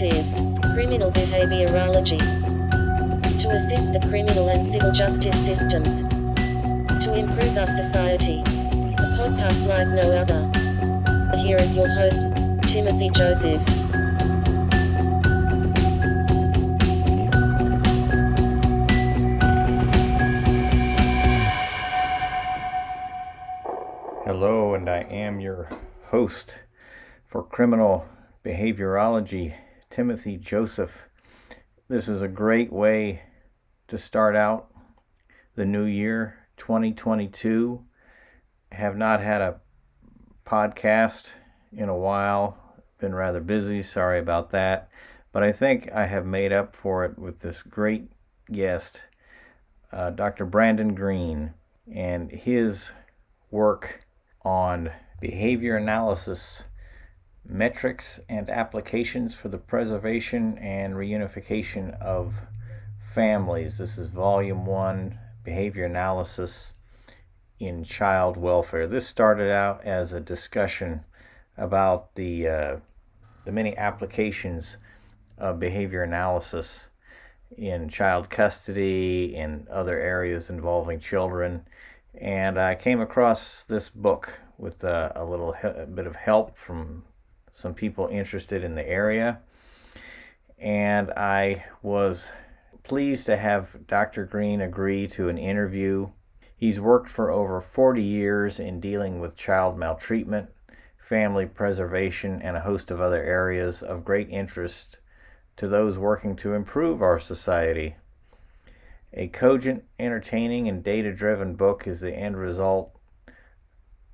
This is criminal behaviorology. To assist the criminal and civil justice systems. To improve our society. A podcast like no other. Here is your host, Timothy Joseph. Hello, and I am your host for criminal behaviorology, Timothy Joseph. This is a great way to start out the new year, 2022. I have not had a podcast in a while. Been rather busy, sorry about that. But I think I have made up for it with this great guest, Dr. Brandon Greene, and his work on behavior analysis, metrics and applications for the preservation and reunification of families. This is Volume 1, Behavior Analysis in Child Welfare. This started out as a discussion about the many applications of behavior analysis in child custody and other areas involving children. And I came across this book with a little bit of help from some people interested in the area. And I was pleased to have Dr. Greene agree to an interview. He's worked for over 40 years in dealing with child maltreatment, family preservation, and a host of other areas of great interest to those working to improve our society. A cogent, entertaining, and data-driven book is the end result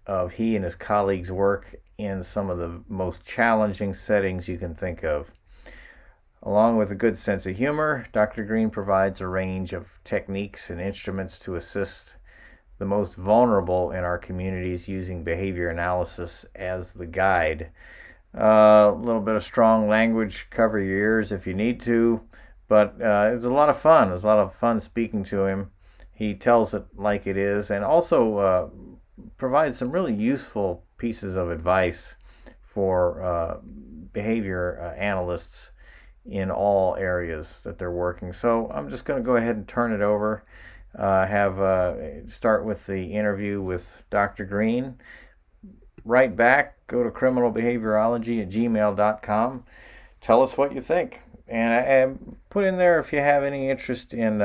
of he and his colleagues' work in some of the most challenging settings you can think of. Along with a good sense of humor, Dr. Greene provides a range of techniques and instruments to assist the most vulnerable in our communities using behavior analysis as the guide. A little bit of strong language, cover your ears if you need to, but it was a lot of fun. It was a lot of fun speaking to him. He tells it like it is, and also provides some really useful pieces of advice for behavior analysts in all areas that they're working. So I'm just going to go ahead and turn it over. Start with the interview with Dr. Greene. Write back, go to criminalbehaviorology@gmail.com. Tell us what you think. And I put in there if you have any interest in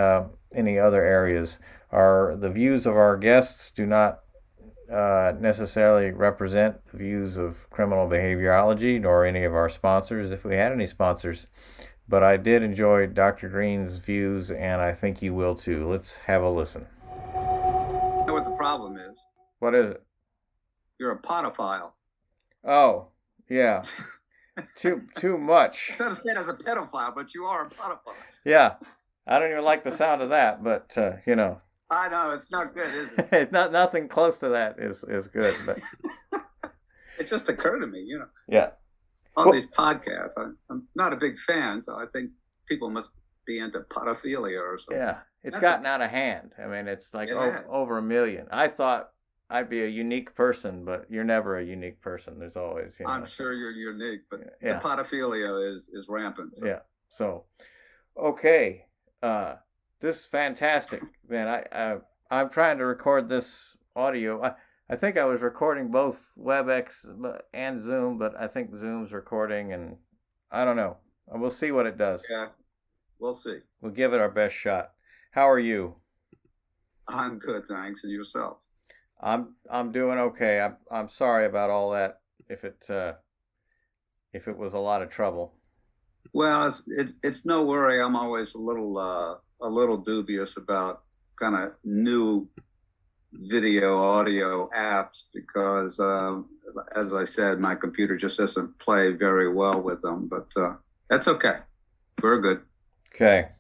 any other areas. The views of our guests do not necessarily represent the views of criminal behaviorology nor any of our sponsors, if we had any sponsors. But I did enjoy Dr. Greene's views, and I think you will too. Let's have a listen. You know what the problem is? What is it? You're a podophile. Oh, yeah. Too much. Instead of saying as a pedophile, but you are a podophile. Yeah. I don't even like the sound of that, but you know. I know, it's not good, is it? Nothing close to that is good, but it just occurred to me, you know. Yeah. On these podcasts, I'm not a big fan, so I think people must be into pedophilia or something. Yeah, it's gotten out of hand. I mean, it's like over 1 million. I thought I'd be a unique person, but you're never a unique person. There's always, you know. I'm sure you're unique, but yeah. The pedophilia is rampant. So. Yeah. So, okay, this is fantastic. Then I'm trying to record this audio. I think I was recording both WebEx and Zoom, but I think Zoom's recording, and I don't know. We'll see what it does. Yeah, we'll see. We'll give it our best shot. How are you? I'm good, thanks. And yourself? I'm doing okay. I'm sorry about all that. If it was a lot of trouble. Well, it's no worry. I'm always a little dubious about kind of new video audio apps because as I said, my computer just doesn't play very well with them, but that's okay. We're good. Okay.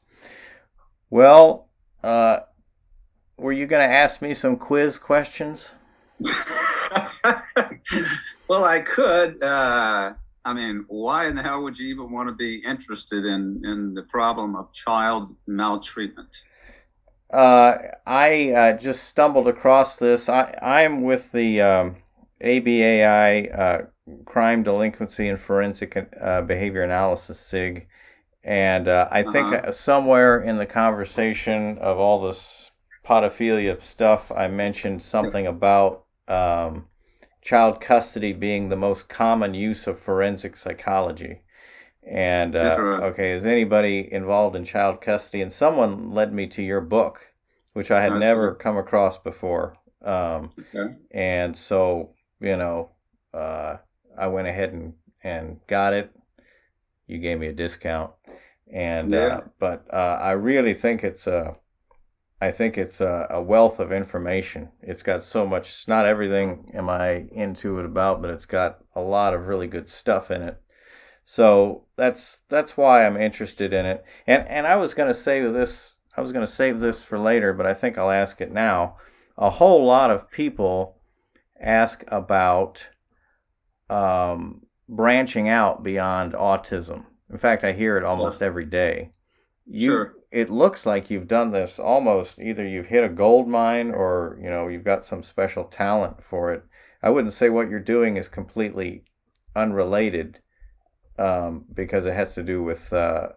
Well, were you going to ask me some quiz questions? Well, I could. I mean, why in the hell would you even want to be interested in the problem of child maltreatment? I just stumbled across this. I'm with the ABAI, Crime, Delinquency, and Forensic Behavior Analysis, SIG. And I think somewhere in the conversation of all this pedophilia stuff, I mentioned something about child custody being the most common use of forensic psychology. And okay, is anybody involved in child custody? And someone led me to your book, which I had never come across before. And so, I went ahead and got it. You gave me a discount. And but I really think it's a wealth of information. It's got so much. It's not everything am I into it about, but it's got a lot of really good stuff in it. So that's why I'm interested in it. And I was going to save this for later, but I think I'll ask it now. A whole lot of people ask about branching out beyond autism. In fact, I hear it almost every day. It looks like you've done this almost, either you've hit a gold mine or, you've got some special talent for it. I wouldn't say what you're doing is completely unrelated, because it has to do with, I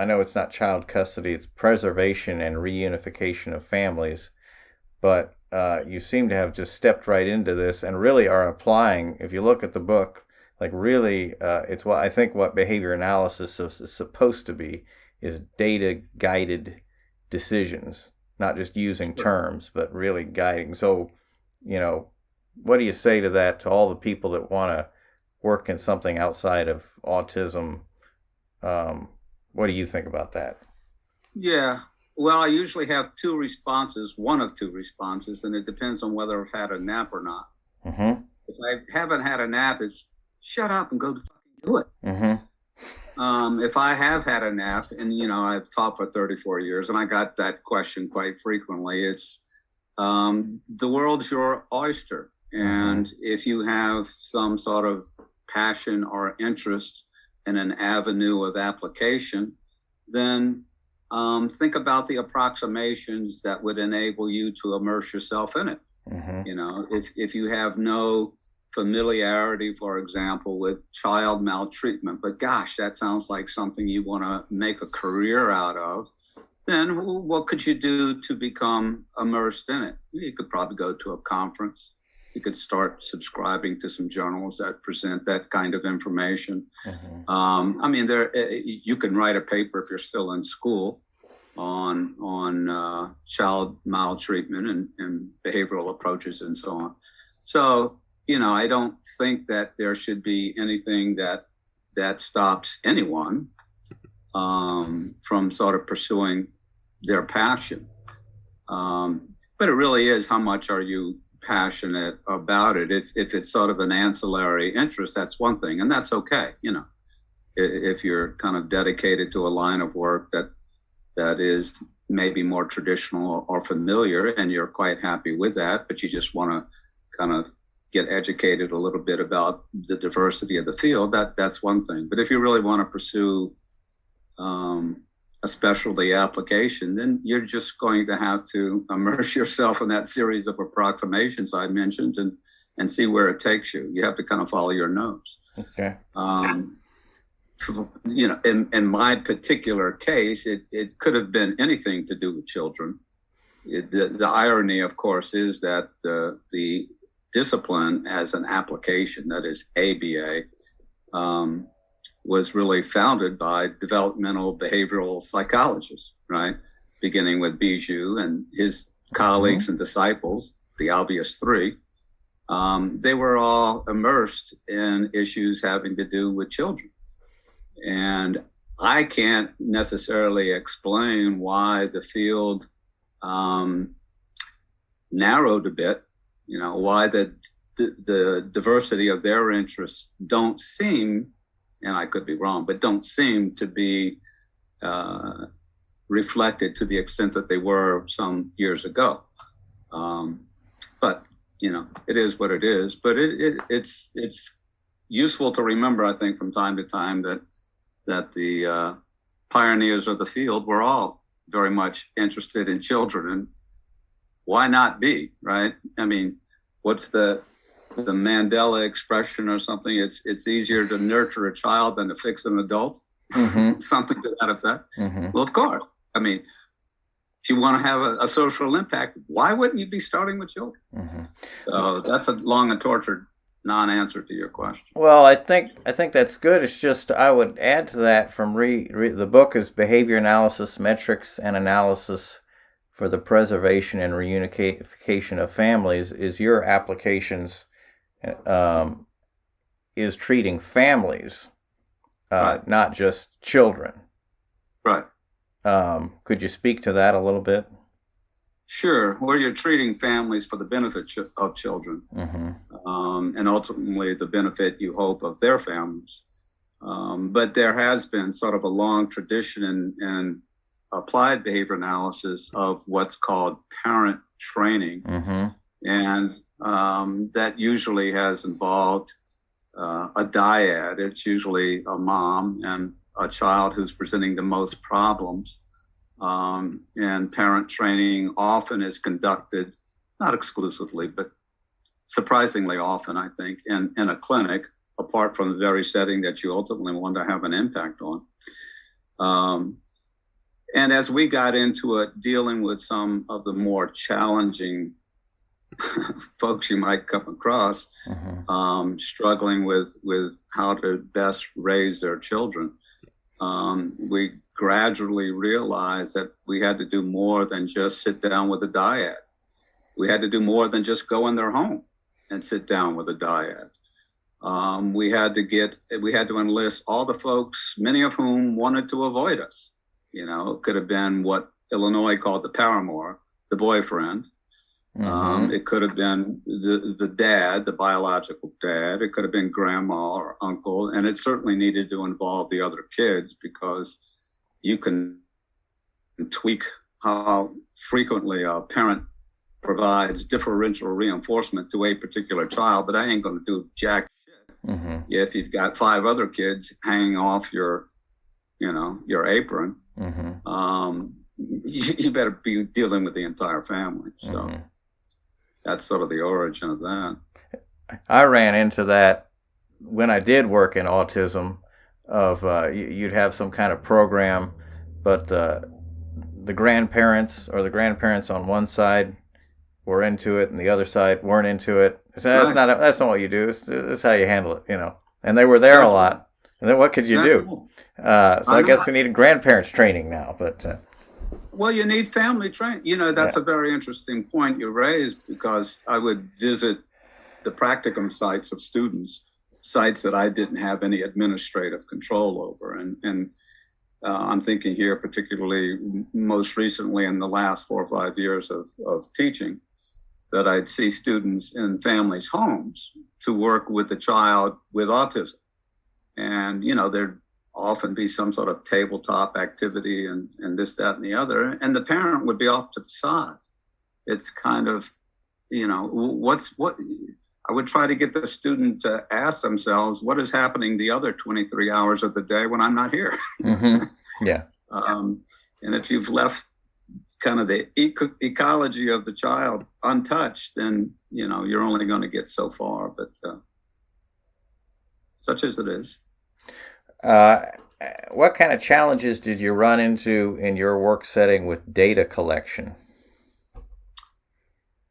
know it's not child custody, it's preservation and reunification of families. But you seem to have just stepped right into this and really are applying, if you look at the book, like really, it's what I think what behavior analysis is supposed to be, is data-guided decisions, not just using terms, but really guiding. So, what do you say to that, to all the people that want to work in something outside of autism? What do you think about that? Yeah. Well, I usually have one of two responses, and it depends on whether I've had a nap or not. Mm-hmm. If I haven't had a nap, it's shut up and go to fucking do it. Mm-hmm. If I have had a nap, and I've taught for 34 years, and I got that question quite frequently, it's the world's your oyster. And if you have some sort of passion or interest in an avenue of application, then think about the approximations that would enable you to immerse yourself in it. If you have no familiarity, for example, with child maltreatment, but gosh, that sounds like something you want to make a career out of, then what could you do to become immersed in it? You could probably go to a conference. You could start subscribing to some journals that present that kind of information. You can write a paper if you're still in school on child maltreatment and behavioral approaches and so on. So, I don't think that there should be anything that stops anyone from sort of pursuing their passion. But it really is, how much are you passionate about it? If it's sort of an ancillary interest, that's one thing, and that's okay. If you're kind of dedicated to a line of work that is maybe more traditional or familiar, and you're quite happy with that, but you just want to kind of get educated a little bit about the diversity of the field, that's one thing. But if you really want to pursue a specialty application, then you're just going to have to immerse yourself in that series of approximations I mentioned and see where it takes you. You have to kind of follow your nose. Okay. In my particular case, it could have been anything to do with children. The irony, of course, is that the discipline as an application, that is ABA, was really founded by developmental behavioral psychologists, right? Beginning with Bijou and his colleagues and disciples, the obvious three. They were all immersed in issues having to do with children. And I can't necessarily explain why the field narrowed a bit, why the diversity of their interests don't seem, and I could be wrong, but don't seem to be reflected to the extent that they were some years ago. But, it is what it is. But it's useful to remember, I think, from time to time that the pioneers of the field were all very much interested in children. And why not be, right? I mean, what's the the Mandela expression or something. It's easier to nurture a child than to fix an adult, something to that effect. Well, of course. I mean, if you want to have a social impact, why wouldn't you be starting with children? So that's a long and tortured non-answer to your question. Well, I think that's good. It's just I would add to that from the book is Behavior Analysis, Metrics, and Analysis for the Preservation and Reunification of Families. Is your applications is treating families, Right. not just children. Right. Could you speak to that a little bit? Sure. Where you're treating families for the benefit of children, and ultimately the benefit, you hope, of their families. But there has been sort of a long tradition in applied behavior analysis of what's called parent training. And that usually has involved a dyad. It's usually a mom and a child who's presenting the most problems. And parent training often is conducted, not exclusively, but surprisingly often, I think, in a clinic, apart from the very setting that you ultimately want to have an impact on. And as we got into it, dealing with some of the more challenging folks you might come across, struggling with how to best raise their children, we gradually realized that we had to do more than just sit down with a dyad. We had to do more than just go in their home and sit down with a dyad. We had to enlist all the folks, many of whom wanted to avoid us. You know, it could have been what Illinois called the paramour, the boyfriend. It could have been the dad, the biological dad. It could have been grandma or uncle. And it certainly needed to involve the other kids, because you can tweak how frequently a parent provides differential reinforcement to a particular child, but I ain't going to do jack shit if you've got 5 other kids hanging off your apron. You better be dealing with the entire family. So that's sort of the origin of that. I ran into that when I did work in autism. Of you'd have some kind of program, but the grandparents on one side were into it, and the other side weren't into it. So that's not what you do. That's how you handle it, you know. And they were there a lot. And then what could you do? So I guess we need grandparents training now, but. Well, you need family training. You know, that's a very interesting point you raised, because I would visit the practicum sites of students, sites that I didn't have any administrative control over. And I'm thinking here particularly most recently in the last 4 or 5 years of teaching, that I'd see students in families' homes to work with the child with autism. And, you know, there'd often be some sort of tabletop activity and this, that, and the other. And the parent would be off to the side. It's kind of, you know, what I would try to get the student to ask themselves, what is happening the other 23 hours of the day when I'm not here? Yeah. And if you've left kind of the ecology of the child untouched, then, you know, you're only going to get so far. But such as it is. What kind of challenges did you run into in your work setting with data collection?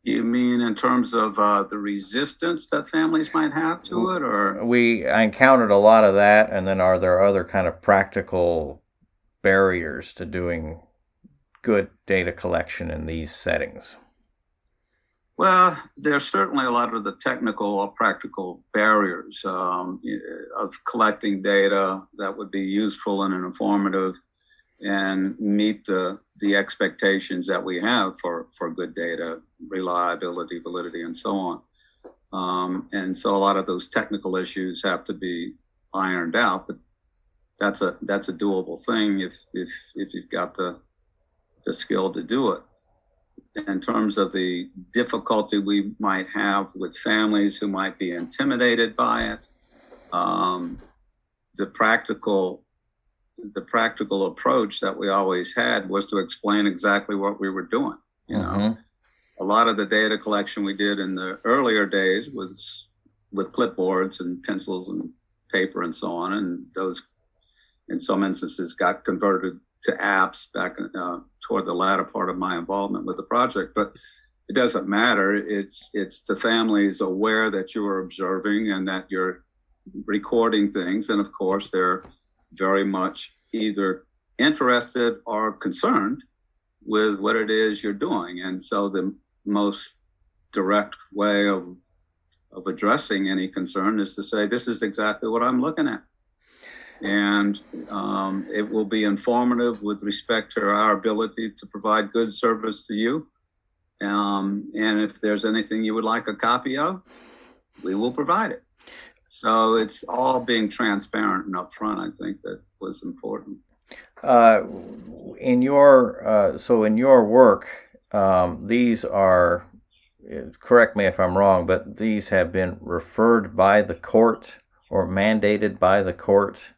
You mean in terms of the resistance that families might have to it, or? I encountered a lot of that, and then are there other kind of practical barriers to doing good data collection in these settings? Well, there's certainly a lot of the technical or practical barriers of collecting data that would be useful and informative and meet the expectations that we have for good data, reliability, validity, and so on. And so a lot of those technical issues have to be ironed out, but that's a doable thing if you've got the skill to do it. In terms of the difficulty we might have with families who might be intimidated by it, the practical approach that we always had was to explain exactly what we were doing. You know, a lot of the data collection we did in the earlier days was with clipboards and pencils and paper and so on, and those in some instances got converted to apps back toward the latter part of my involvement with the project. But it doesn't matter. It's the families aware that you are observing and that you're recording things, and of course they're very much either interested or concerned with what it is you're doing. And so the most direct way of addressing any concern is to say, this is exactly what I'm looking at. And it will be informative with respect to our ability to provide good service to you. And if there's anything you would like a copy of, we will provide it. So it's all being transparent and upfront. I think that was important. In your work, these are, correct me if I'm wrong, but these have been referred by the court or mandated by the court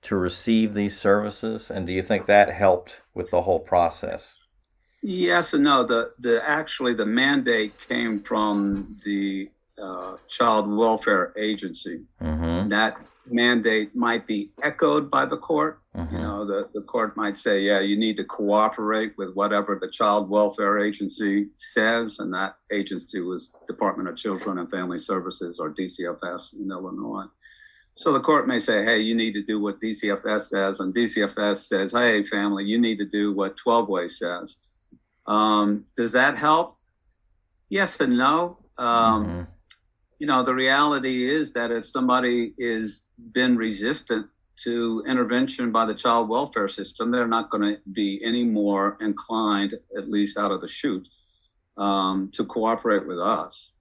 to receive these services. And do you think that helped with the whole process? Yes and no. The mandate came from the Child Welfare Agency. Mm-hmm. That mandate might be echoed by the court. Mm-hmm. You know, the court might say, yeah, you need to cooperate with whatever the Child Welfare Agency says, and that agency was Department of Children and Family Services, or DCFS in Illinois. So the court may say, hey, you need to do what DCFS says, and DCFS says, hey, family, you need to do what 12-Way says. Does that help? Yes and no. Mm-hmm. You know, the reality is that if somebody is been resistant to intervention by the child welfare system, they're not going to be any more inclined, at least out of the chute, to cooperate with us.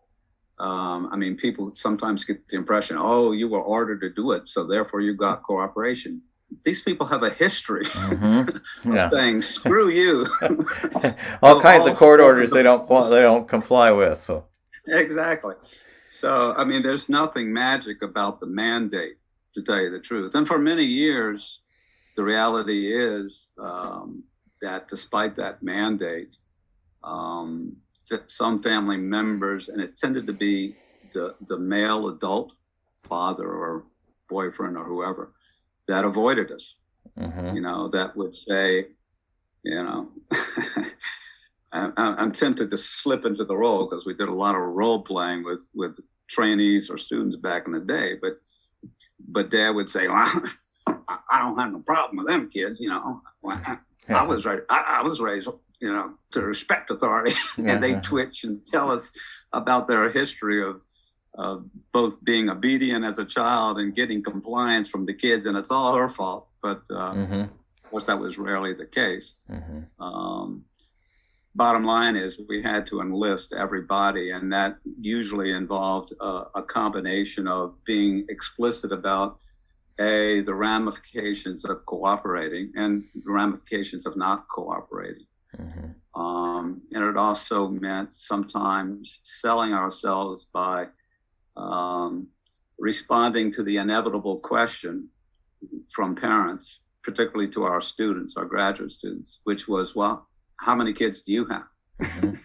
I mean, people sometimes get the impression, oh, you were ordered to do it, so therefore you got cooperation. These people have a history mm-hmm. of saying, screw you. all kinds of court orders they don't comply with. So exactly. So, I mean, there's nothing magic about the mandate, to tell you the truth. And for many years, the reality is that despite that mandate, some family members, and it tended to be the male adult, father or boyfriend or whoever, that avoided us. Mm-hmm. You know, that would say, you know, I'm tempted to slip into the role because we did a lot of role playing with trainees or students back in the day. But Dad would say, well, I don't have no problem with them kids. You know, I was raised, you know, to respect authority, and they twitch and tell us about their history of both being obedient as a child and getting compliance from the kids, and it's all her fault. But mm-hmm. of course, that was rarely the case. Mm-hmm. Bottom line is we had to enlist everybody, and that usually involved a combination of being explicit about the ramifications of cooperating and the ramifications of not cooperating. Mm-hmm. And it also meant sometimes selling ourselves by responding to the inevitable question from parents, particularly to our students, our graduate students, which was, well, how many kids do you have? Mm-hmm.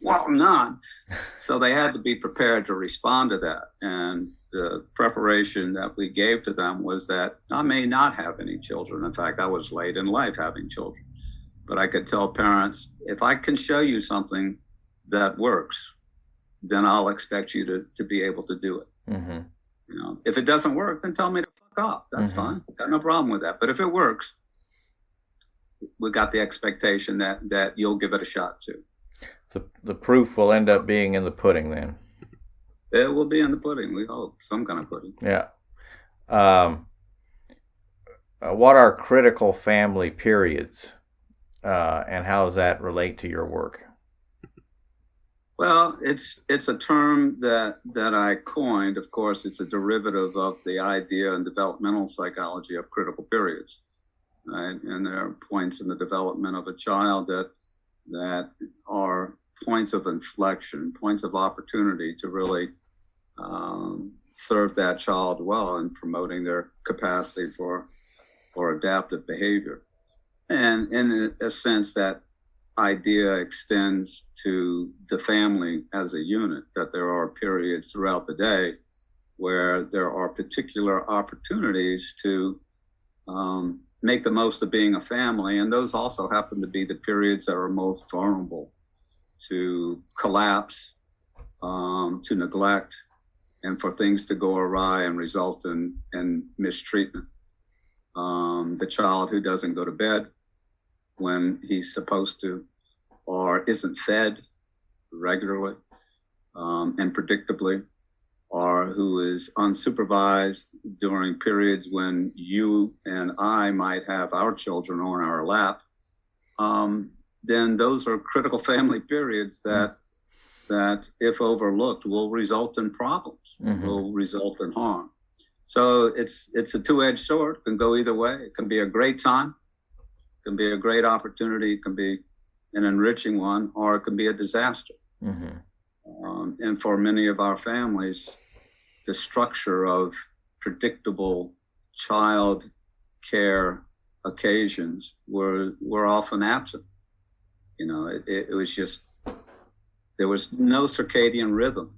Well, none. So they had to be prepared to respond to that. And the preparation that we gave to them was that I may not have any children. In fact, I was late in life having children. But I could tell parents, if I can show you something that works, then I'll expect you to be able to do it. Mm-hmm. You know, if it doesn't work, then tell me to fuck off. That's mm-hmm. fine. Got no problem with that. But if it works, we got the expectation that you'll give it a shot too. The proof will end up being in the pudding then. It will be in the pudding, we hope. Some kind of pudding. Yeah. What are critical family periods, and how does that relate to your work? Well, it's a term that I coined. Of course, it's a derivative of the idea in developmental psychology of critical periods. Right? And there are points in the development of a child that are points of inflection, points of opportunity to really serve that child well in promoting their capacity for adaptive behavior. And in a sense that idea extends to the family as a unit, that there are periods throughout the day where there are particular opportunities to make the most of being a family. And those also happen to be the periods that are most vulnerable to collapse, to neglect, and for things to go awry and result in mistreatment. The child who doesn't go to bed when he's supposed to, or isn't fed regularly and predictably, or who is unsupervised during periods when you and I might have our children on our lap, then those are critical family periods that if overlooked will result in problems, will result in harm. So it's a two-edged sword. It can go either way. It can be a great time, it can be a great opportunity, it can be an enriching one, or it can be a disaster. And for many of our families, the structure of predictable child care occasions were often absent. You know, it was just, there was no circadian rhythm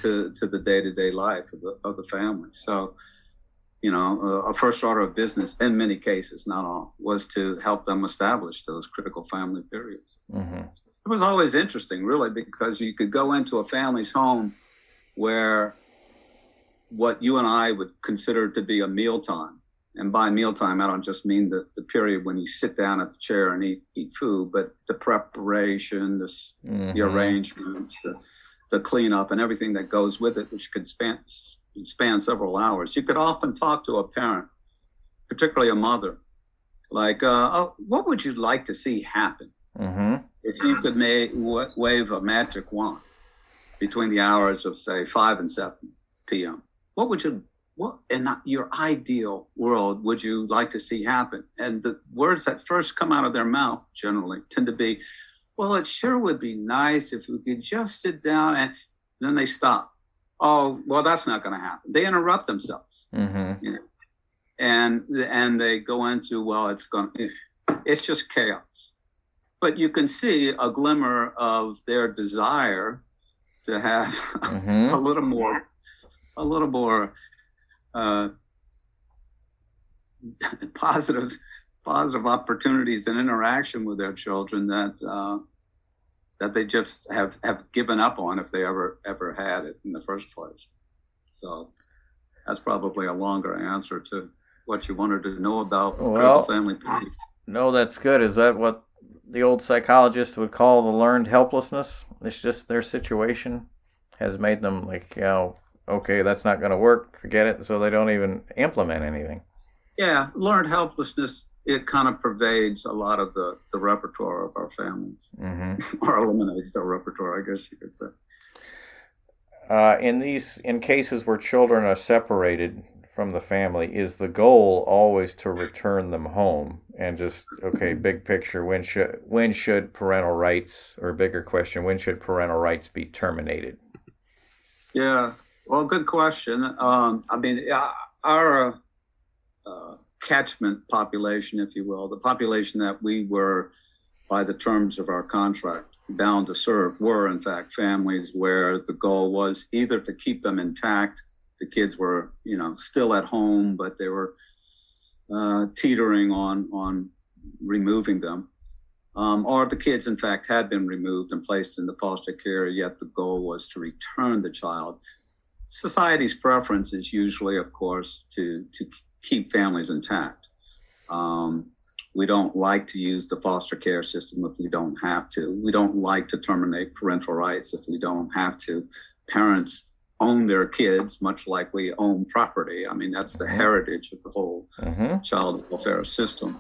to the day-to-day life of the family. So, you know, a first order of business, in many cases, not all, was to help them establish those critical family periods. It was always interesting, really, because you could go into a family's home where what you and I would consider to be a mealtime, and by mealtime, I don't just mean the period when you sit down at the chair and eat food, but the preparation, the arrangements, the cleanup, and everything that goes with it, which could span several hours. You could often talk to a parent, particularly a mother, like, oh, what would you like to see happen? If you could wave a magic wand between the hours of, say, 5 and 7 p.m., what in your ideal world would you like to see happen? And the words that first come out of their mouth generally tend to be, well, it sure would be nice if we could just sit down, and then they stop. Oh, well, that's not going to happen. They interrupt themselves, you know? And they go into, well, it's just chaos. But you can see a glimmer of their desire to have a little more positive opportunities and interaction with their children that they just have given up on, if they ever had it in the first place. So that's probably a longer answer to what you wanted to know about critical family planning. No, that's good. Is that what the old psychologist would call the learned helplessness? It's just their situation has made them like, you know, okay, that's not going to work, forget it, so they don't even implement anything. Yeah, learned helplessness, it kind of pervades a lot of the repertoire of our families, or eliminates the repertoire, I guess you could say. In cases where children are separated from the family, is the goal always to return them home? And just, okay, big picture, when should parental rights, or bigger question, when should parental rights be terminated? Yeah, well, good question. I mean, our catchment population, if you will, the population that we were, by the terms of our contract, bound to serve, were in fact families where the goal was either to keep them intact. The kids were, you know, still at home, but they were teetering on removing them. Or the kids, in fact, had been removed and placed into foster care, yet the goal was to return the child. Society's preference is usually, of course, to keep families intact. We don't like to use the foster care system if we don't have to. We don't like to terminate parental rights if we don't have to. Parents own their kids, much like we own property. I mean, that's the heritage of the whole child welfare system.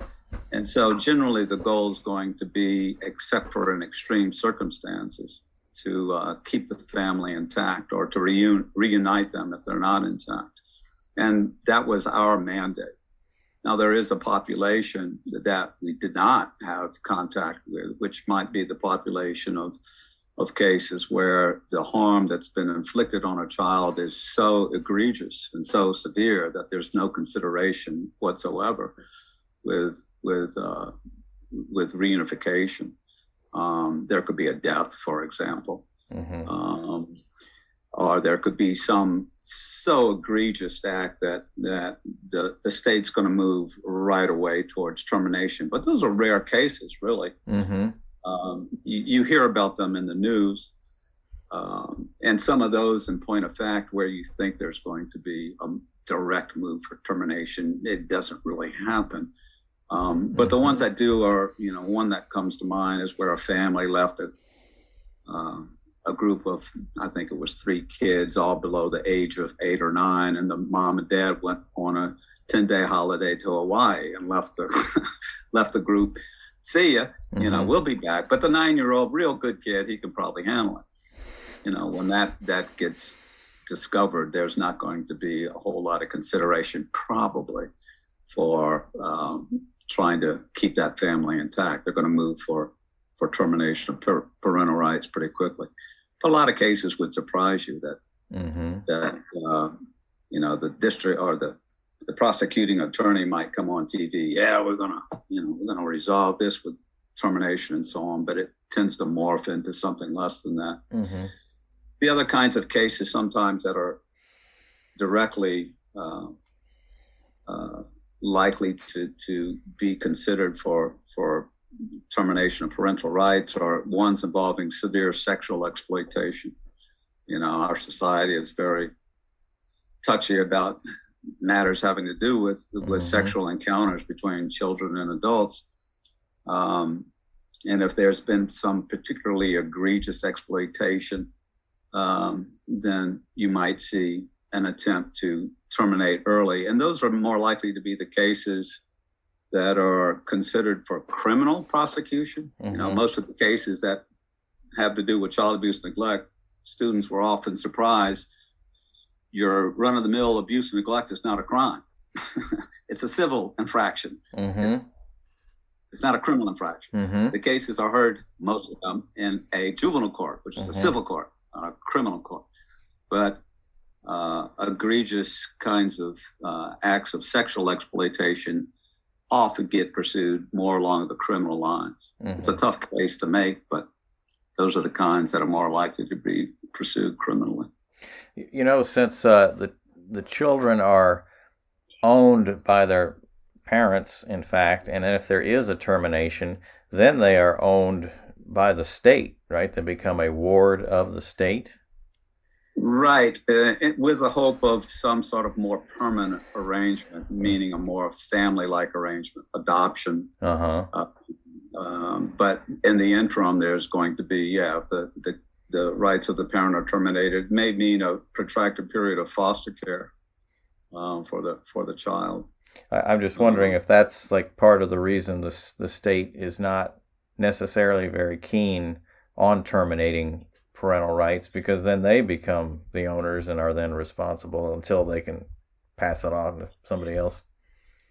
And so generally the goal is going to be, except for in extreme circumstances, to keep the family intact, or to reunite them if they're not intact. And that was our mandate. Now, there is a population that we did not have contact with, which might be the population of cases where the harm that's been inflicted on a child is so egregious and so severe that there's no consideration whatsoever with with reunification. There could be a death, for example, or there could be some so egregious act that the state's going to move right away towards termination. But those are rare cases, really. You hear about them in the news, and some of those, in point of fact, where you think there's going to be a direct move for termination, it doesn't really happen. But the ones that do are, one that comes to mind is where a family left a group of, I think it was 3 kids, all below the age of 8 or 9, and the mom and dad went on a 10-day holiday to Hawaii and left the group. See ya, we'll be back. But the 9-year-old, real good kid, he can probably handle it. When that gets discovered, there's not going to be a whole lot of consideration, probably, for trying to keep that family intact. They're going to move for termination of parental rights pretty quickly. But a lot of cases would surprise you that the district or the prosecuting attorney might come on TV. Yeah, we're gonna resolve this with termination and so on, but it tends to morph into something less than that. The other kinds of cases sometimes that are directly likely to be considered for termination of parental rights are ones involving severe sexual exploitation. Our society is very touchy about matters having to do with sexual encounters between children and adults. And if there's been some particularly egregious exploitation, then you might see an attempt to terminate early. And those are more likely to be the cases that are considered for criminal prosecution. Most of the cases that have to do with child abuse and neglect, students were often surprised. Your run-of-the-mill abuse and neglect is not a crime. It's a civil infraction. It's not a criminal infraction. The cases are heard, most of them, in a juvenile court, which is a civil court, not a criminal court. But egregious kinds of acts of sexual exploitation often get pursued more along the criminal lines. It's a tough case to make, but those are the kinds that are more likely to be pursued criminally. Since the children are owned by their parents, in fact, and if there is a termination, then they are owned by the state, right? They become a ward of the state. Right, with the hope of some sort of more permanent arrangement, meaning a more family-like arrangement, adoption. But in the interim, there's going to be, if the rights of the parent are terminated, may mean a protracted period of foster care for the child. I'm just wondering if that's like part of the reason the state is not necessarily very keen on terminating parental rights, because then they become the owners and are then responsible until they can pass it on to somebody else.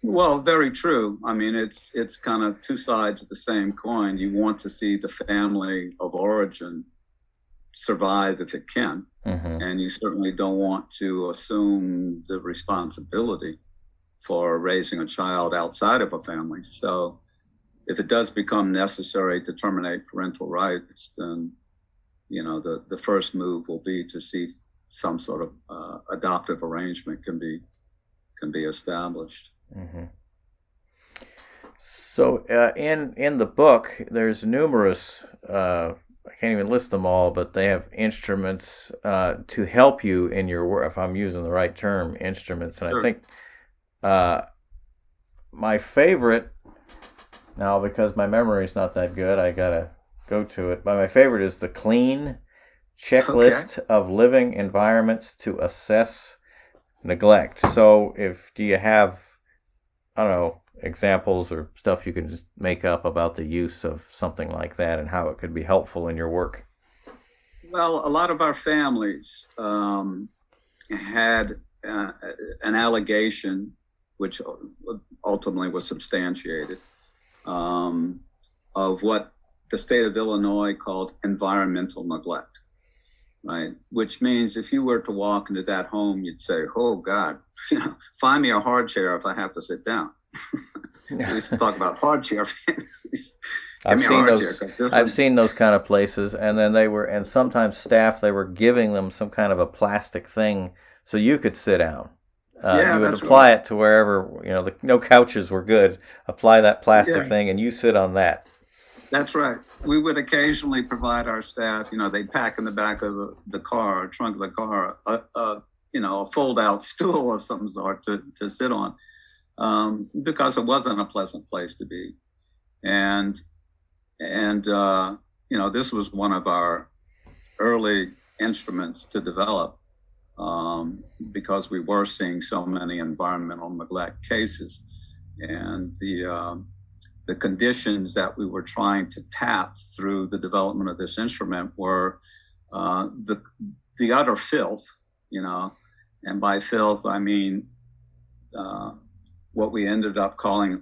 Well, very true. I mean, it's kind of two sides of the same coin. You want to see the family of origin survive if it can, and you certainly don't want to assume the responsibility for raising a child outside of a family. So if it does become necessary to terminate parental rights, then the first move will be to see some sort of adoptive arrangement can be established. So in the book, there's numerous, I can't even list them all, but they have instruments to help you in your work, if I'm using the right term, instruments. And sure. I think my favorite, now because my memory is not that good, I got to go to it, but my favorite is the clean checklist of living environments to assess neglect. So do you have, I don't know, examples or stuff you can just make up about the use of something like that and how it could be helpful in your work? Well, a lot of our families had an allegation, which ultimately was substantiated, of what the state of Illinois called environmental neglect, right? Which means if you were to walk into that home, you'd say, oh God, find me a hard chair if I have to sit down. We used to talk about hard chair Give me a heart here, I've seen those kind of places, and then and sometimes staff, they were giving them some kind of a plastic thing so you could sit down. You would apply it to wherever, no couches were good. Apply that plastic thing and you sit on that. That's right. We would occasionally provide our staff, they'd pack in the back of the car, trunk of the car, a fold-out stool of some sort to sit on, because it wasn't a pleasant place to be. And this was one of our early instruments to develop, because we were seeing so many environmental neglect cases, and the conditions that we were trying to tap through the development of this instrument were the utter filth, and by filth I mean what we ended up calling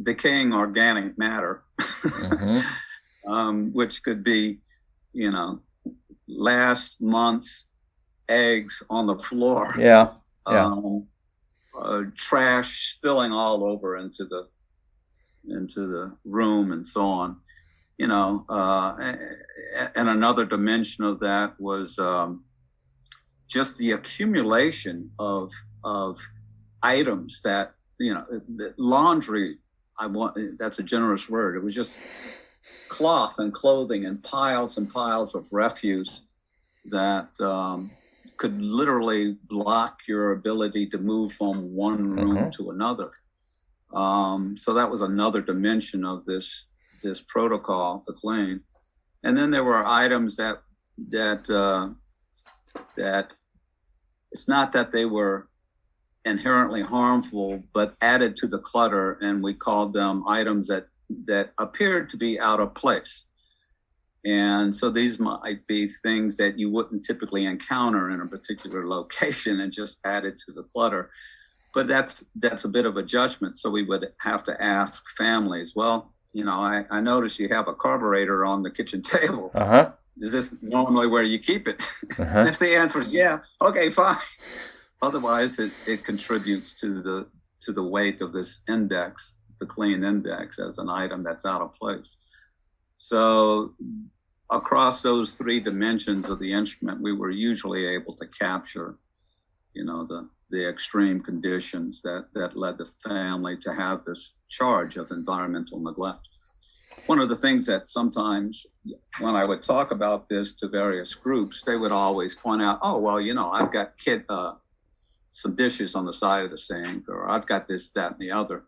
decaying organic matter, which could be, last month's eggs on the floor, trash spilling all over into the room and so on, and another dimension of that was just the accumulation of items that, the laundry, that's a generous word. It was just cloth and clothing and piles of refuse that could literally block your ability to move from one room to another. So that was another dimension of this protocol, the clean. And then there were items that it's not that they were inherently harmful, but added to the clutter, and we called them items that appeared to be out of place. And so these might be things that you wouldn't typically encounter in a particular location and just added to the clutter. But that's a bit of a judgment. So we would have to ask families, well, I notice you have a carburetor on the kitchen table. Is this normally where you keep it? And if the answer is yeah, okay, fine. Otherwise, it contributes to the weight of this index, the clean index, as an item that's out of place. So across those three dimensions of the instrument, we were usually able to capture, the extreme conditions that led the family to have this charge of environmental neglect. One of the things that sometimes when I would talk about this to various groups, they would always point out, oh, well, I've got some dishes on the side of the sink, or I've got this, that, and the other.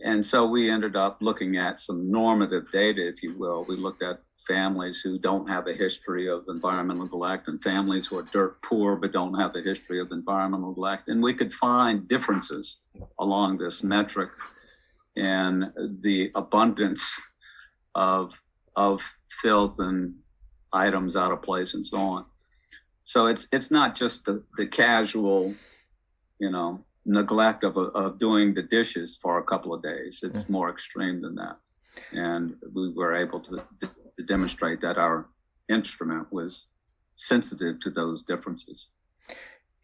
And so we ended up looking at some normative data, if you will. We looked at families who don't have a history of environmental neglect and families who are dirt poor but don't have a history of environmental neglect. And we could find differences along this metric in the abundance of filth and items out of place and so on. So it's not just the casual, neglect of doing the dishes for a couple of days. It's more extreme than that. And we were able to demonstrate that our instrument was sensitive to those differences.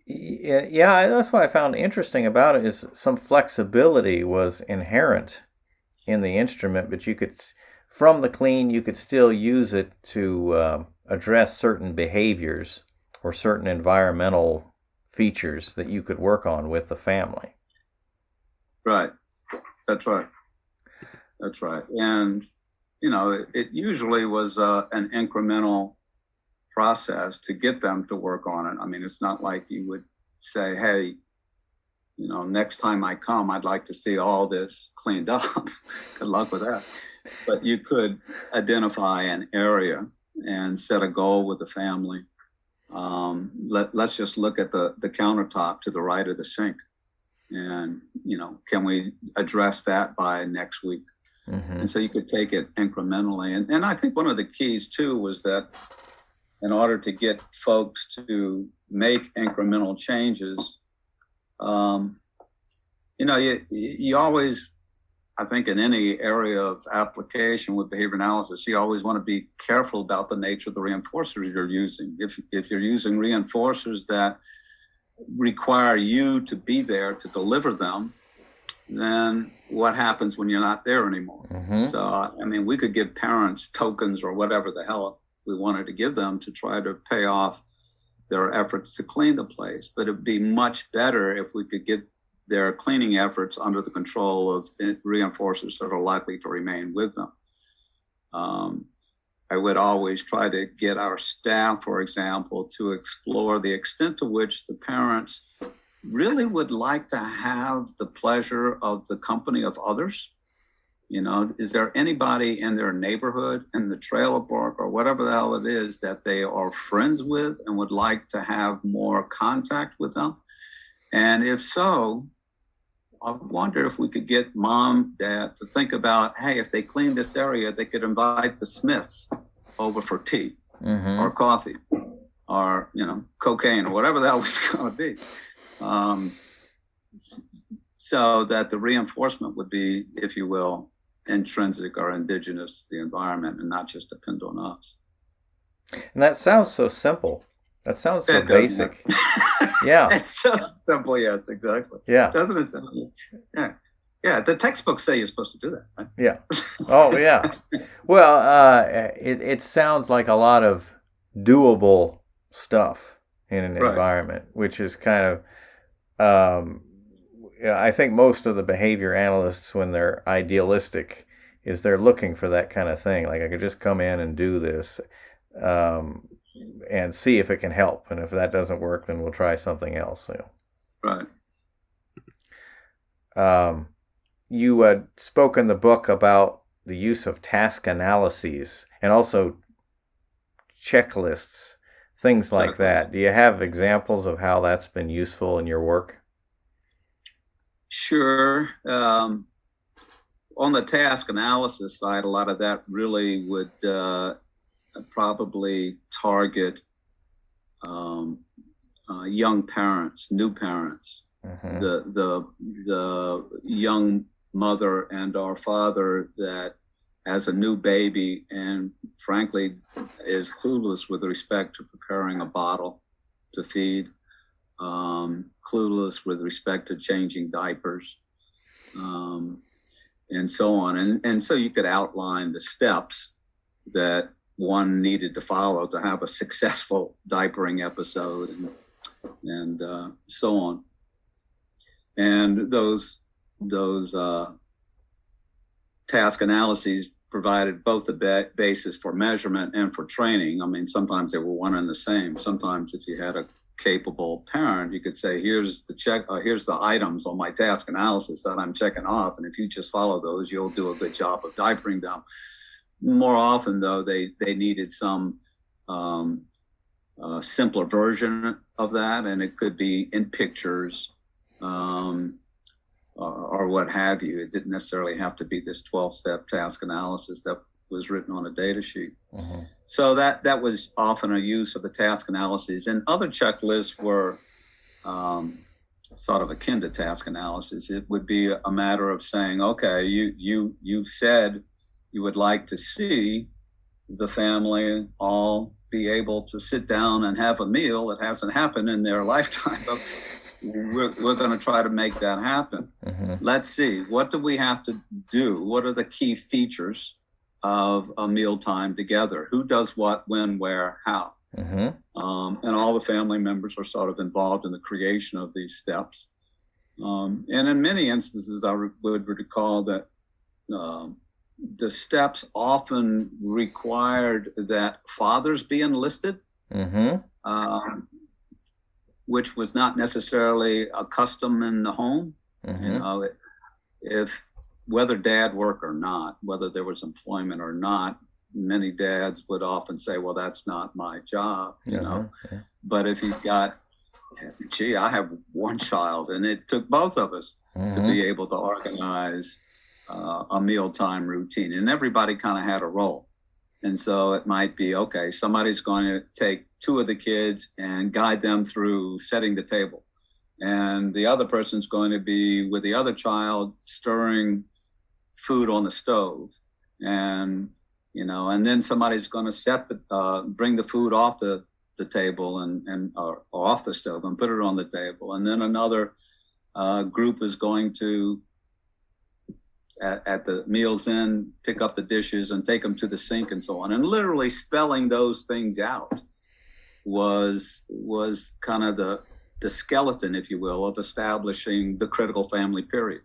Yeah, that's what I found interesting about it, is some flexibility was inherent in the instrument, but from the clean, you could still use it to address certain behaviors or certain environmental features that you could work on with the family. Right. That's right. And, it usually was an incremental process to get them to work on it. I mean, it's not like you would say, hey, next time I come, I'd like to see all this cleaned up. Good luck with that. But you could identify an area and set a goal with the family. Let's just look at the countertop to the right of the sink. And, can we address that by next week? And so you could take it incrementally. And I think one of the keys, too, was that in order to get folks to make incremental changes, you always, I think in any area of application with behavior analysis, you always want to be careful about the nature of the reinforcers you're using. If you're using reinforcers that require you to be there to deliver them, then what happens when you're not there anymore? So, I mean, we could give parents tokens or whatever the hell we wanted to give them to try to pay off their efforts to clean the place. But it'd be much better if we could get their cleaning efforts under the control of reinforcers that are likely to remain with them. I would always try to get our staff, for example, to explore the extent to which the parents really would like to have the pleasure of the company of others. You know, is there anybody in their neighborhood, in the trailer park, or whatever the hell it is that they are friends with and would like to have more contact with them? And if so, I wonder if we could get mom, dad to think about, hey, if they clean this area, they could invite the Smiths over for tea or coffee or, you know, cocaine or whatever that was going to be. So that the reinforcement would be, if you will, intrinsic or indigenous to the environment and not just depend on us. And that sounds so simple. That sounds so basic. Yeah. It's so simple. Yes, exactly. Yeah. Doesn't it sound? Yeah. Yeah. The textbooks say you're supposed to do that, right? Yeah. Oh, yeah. Well, it sounds like a lot of doable stuff in an environment, which is kind of, I think most of the behavior analysts, when they're idealistic, is they're looking for that kind of thing. Like, I could just come in and do this. And see if it can help. And if that doesn't work, then we'll try something else. You know. Right. You had spoke in the book about the use of task analyses and also checklists, things like that. Do you have examples of how that's been useful in your work? Sure. On the task analysis side, a lot of that really would probably target young parents, new parents, the young mother and our father that has a new baby and frankly is clueless with respect to preparing a bottle to feed, clueless with respect to changing diapers, and so on. And so you could outline the steps that one needed to follow to have a successful diapering episode and so on. And those task analyses provided both the basis for measurement and for training. I mean, sometimes they were one and the same. Sometimes if you had a capable parent, you could say, here's the items on my task analysis that I'm checking off. And if you just follow those, you'll do a good job of diapering them. More often, though, they needed some simpler version of that, and it could be in pictures or what have you. It didn't necessarily have to be this 12-step task analysis that was written on a data sheet. So that was often a use of the task analysis. And other checklists were sort of akin to task analysis. It would be a matter of saying, okay, you said you would like to see the family all be able to sit down and have a meal. It hasn't happened in their lifetime, but we're going to try to make that happen. Let's see, what do we have to do? What are the key features of a mealtime together? Who does what, when, where, how? And all the family members are sort of involved in the creation of these steps. And in many instances, I would recall that the steps often required that fathers be enlisted, which was not necessarily a custom in the home. You know, if whether dad worked or not, whether there was employment or not, many dads would often say, well, that's not my job, you know. But if you've got, gee, I have one child, and it took both of us to be able to organize a mealtime routine, and everybody kind of had a role. And so it might be, okay, somebody's going to take two of the kids and guide them through setting the table, and the other person's going to be with the other child stirring food on the stove, and you know, and then somebody's going to bring the food off the table or off the stove and put it on the table, and then another group is going to at the meals in, pick up the dishes and take them to the sink and so on. And literally spelling those things out was kind of the skeleton, if you will, of establishing the critical family period.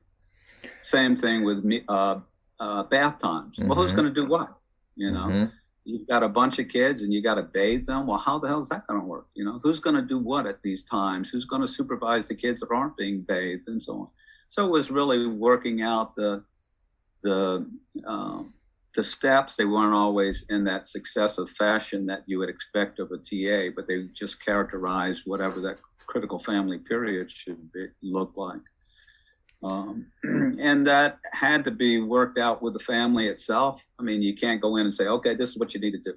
Same thing with bath times. Well, who's going to do what? You know, you've got a bunch of kids and you got to bathe them. Well, how the hell is that going to work? You know, who's going to do what at these times? Who's going to supervise the kids that aren't being bathed and so on? So it was really working out the steps. They weren't always in that successive fashion that you would expect of a TA, but they just characterized whatever that critical family period should look like. And that had to be worked out with the family itself. I mean, you can't go in and say, okay, this is what you need to do.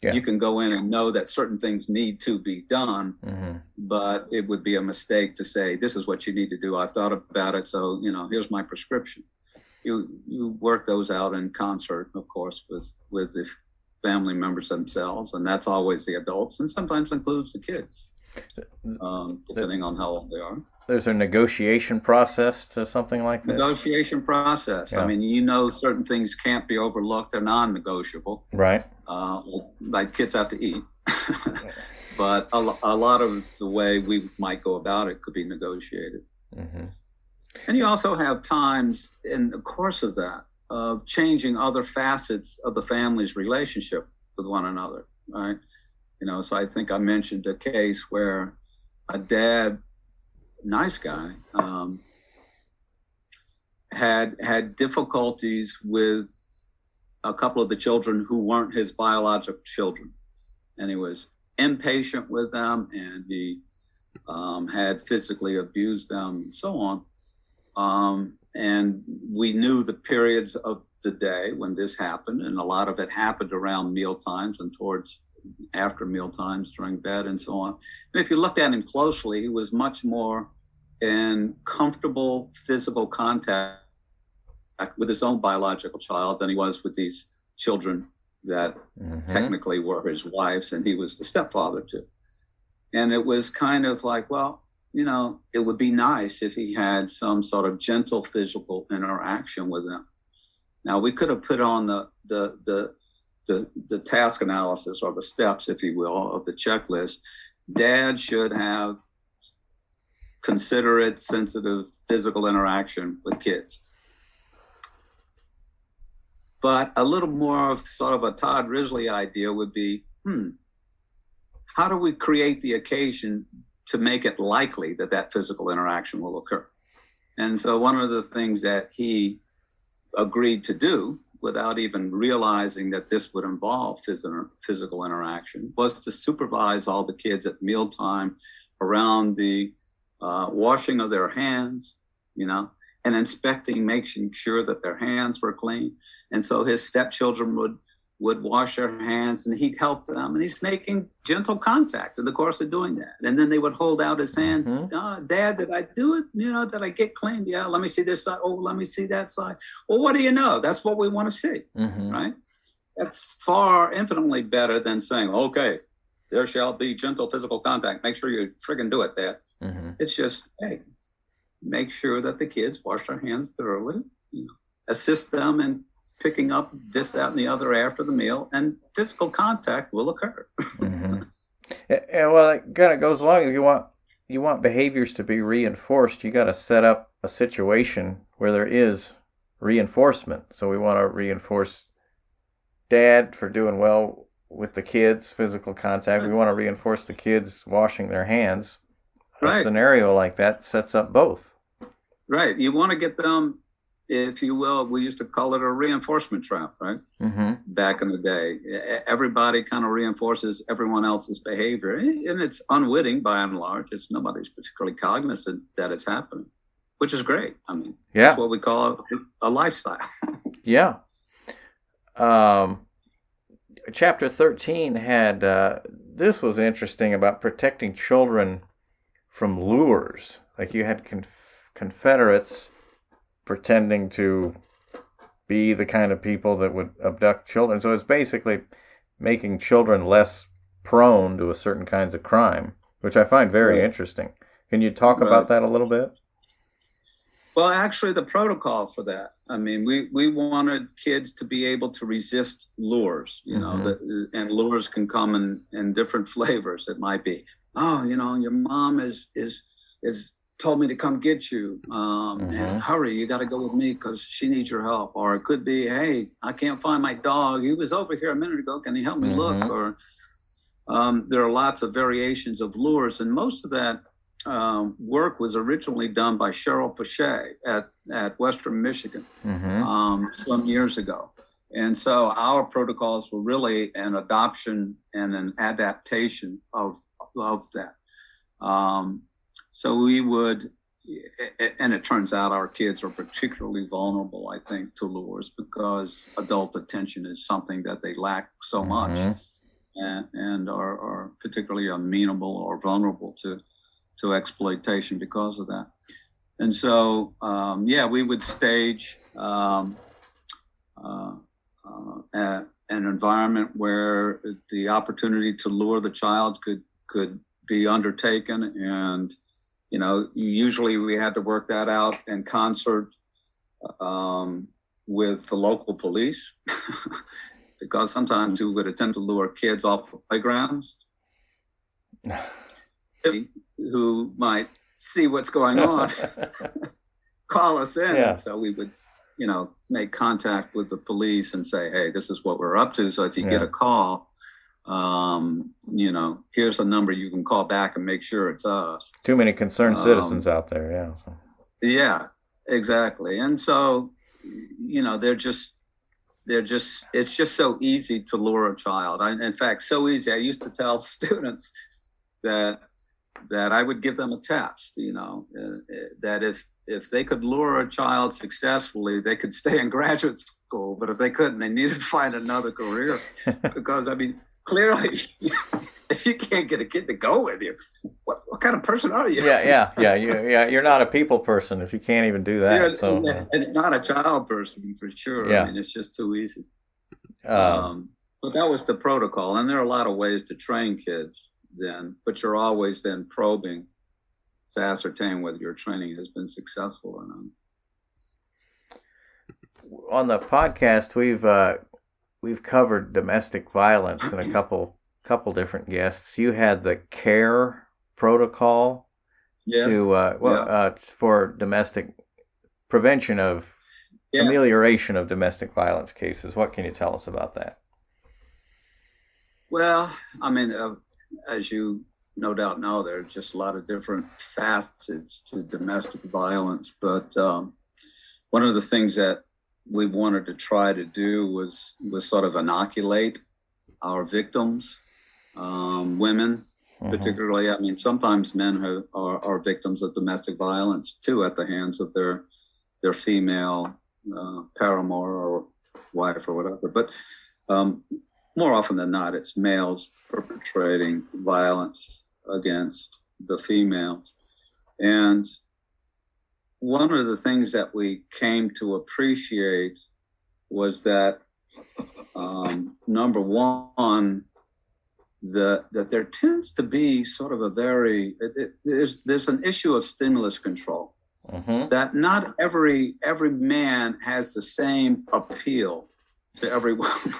Yeah. You can go in and know that certain things need to be done, but it would be a mistake to say, this is what you need to do. I've thought about it. So, you know, here's my prescription. You work those out in concert, of course, with the family members themselves. And that's always the adults, and sometimes includes the kids, depending on how old they are. There's a negotiation process to something like this? Negotiation process. Yeah. I mean, you know, certain things can't be overlooked. They're non-negotiable. Right. Like kids have to eat. But a lot of the way we might go about it could be negotiated. And you also have times in the course of that of changing other facets of the family's relationship with one another, right? You know, so I think I mentioned a case where a dad, nice guy, had difficulties with a couple of the children who weren't his biological children, and he was impatient with them, and he had physically abused them, and so on. And we knew the periods of the day when this happened, and a lot of it happened around meal times and towards after meal times during bed and so on. And if you looked at him closely, he was much more in comfortable physical contact with his own biological child than he was with these children that technically were his wife's, and he was the stepfather to. And it was kind of like, well, you know, it would be nice if he had some sort of gentle physical interaction with them. Now, we could have put on the task analysis, or the steps, if you will, of the checklist. Dad should have considerate, sensitive physical interaction with kids. But a little more of sort of a Todd Risley idea would be, how do we create the occasion to make it likely that that physical interaction will occur? And so one of the things that he agreed to do, without even realizing that this would involve physical interaction, was to supervise all the kids at mealtime around the washing of their hands, you know, and inspecting, making sure that their hands were clean. And so his stepchildren would wash their hands, and he'd help them, and he's making gentle contact in the course of doing that. And then they would hold out his hands. Dad, did I do it? You know, did I get clean? Yeah, let me see this side. Oh, let me see that side. Well, what do you know? That's what we want to see, right? That's far infinitely better than saying, okay, there shall be gentle physical contact. Make sure you friggin' do it, Dad. It's just, hey, make sure that the kids wash their hands thoroughly, you know, assist them in picking up this, that, and the other after the meal, and physical contact will occur. And well, it kind of goes along. If you want behaviors to be reinforced, you got to set up a situation where there is reinforcement. So we want to reinforce Dad for doing well with the kids, physical contact. We want to reinforce the kids washing their hands. A scenario like that sets up both. Right. You want to get them, if you will, we used to call it a reinforcement trap, right? Back in the day. Everybody kind of reinforces everyone else's behavior, and it's unwitting by and large. Nobody's particularly cognizant that it's happening, which is great. I mean, that's what we call a lifestyle. Yeah. Chapter 13 had, this was interesting about protecting children from lures. Like you had Confederates pretending to be the kind of people that would abduct children. So it's basically making children less prone to a certain kinds of crime, which I find very interesting. Can you talk about that a little bit? Well, actually, the protocol for that. I mean, we wanted kids to be able to resist lures, and lures can come in different flavors. It might be, oh, your mom is told me to come get you, and hurry, you got to go with me because she needs your help. Or it could be, hey, I can't find my dog. He was over here a minute ago. Can you help me look? Or there are lots of variations of lures, and most of that work was originally done by Cheryl Pache at Western Michigan some years ago. And so our protocols were really an adoption and an adaptation of that. So we would, and it turns out our kids are particularly vulnerable, I think, to lures because adult attention is something that they lack so much and are particularly amenable or vulnerable to exploitation because of that. And so, we would stage an environment where the opportunity to lure the child could be undertaken. And, usually we had to work that out in concert with the local police because sometimes we would attempt to lure kids off the playgrounds. Who might see what's going on, call us in. Yeah. And so we would, make contact with the police and say, hey, this is what we're up to. So if you get a call, here's a number you can call back and make sure it's us. Too many concerned citizens out there. Yeah. Yeah, exactly. And so, it's just so easy to lure a child. In fact, so easy. I used to tell students that I would give them a test, that if they could lure a child successfully, they could stay in graduate school. But if they couldn't, they needed to find another career because, clearly, if you can't get a kid to go with you, what kind of person are you? Yeah. You're not a people person if you can't even do that. And not a child person for sure. Yeah. I mean, it's just too easy. But that was the protocol. And there are a lot of ways to train kids then, but you're always then probing to ascertain whether your training has been successful or not. On the podcast, we've covered domestic violence and a couple different guests. You had the CARE protocol for domestic prevention of amelioration of domestic violence cases. What can you tell us about that? Well, I mean, as you no doubt know, there are just a lot of different facets to domestic violence. But one of the things that we wanted to try to do was sort of inoculate our victims, women particularly. I mean, sometimes men are victims of domestic violence too at the hands of their female paramour or wife or whatever. But more often than not, it's males perpetrating violence against the females. And one of the things that we came to appreciate was that, number one, that there tends to be sort of a there's an issue of stimulus control. That not every man has the same appeal to every woman.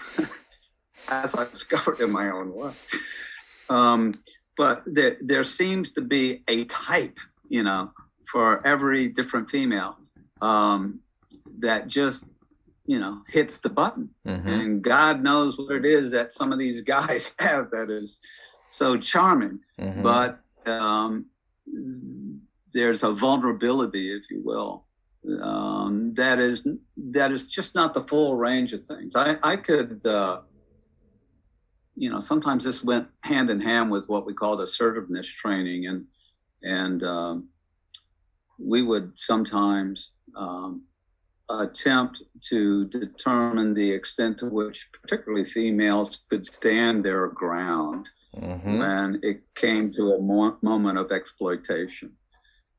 As I discovered in my own life. But there seems to be a type, for every different female that just, hits the button. And God knows what it is that some of these guys have that is so charming. But there's a vulnerability, if you will, that is just not the full range of things. I could... sometimes this went hand in hand with what we called assertiveness training. And we would sometimes attempt to determine the extent to which particularly females could stand their ground when it came to a moment of exploitation.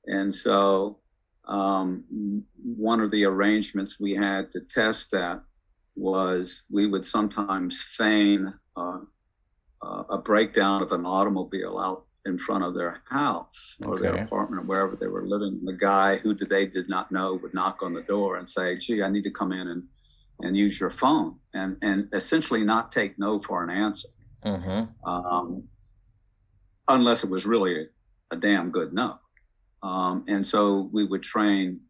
And so one of the arrangements we had to test that was we would sometimes feign a breakdown of an automobile in front of their house or their apartment or wherever they were living. The guy who they did not know would knock on the door and say, gee, I need to come in and use your phone, and essentially not take no for an answer. Unless it was really a damn good no. And so we would train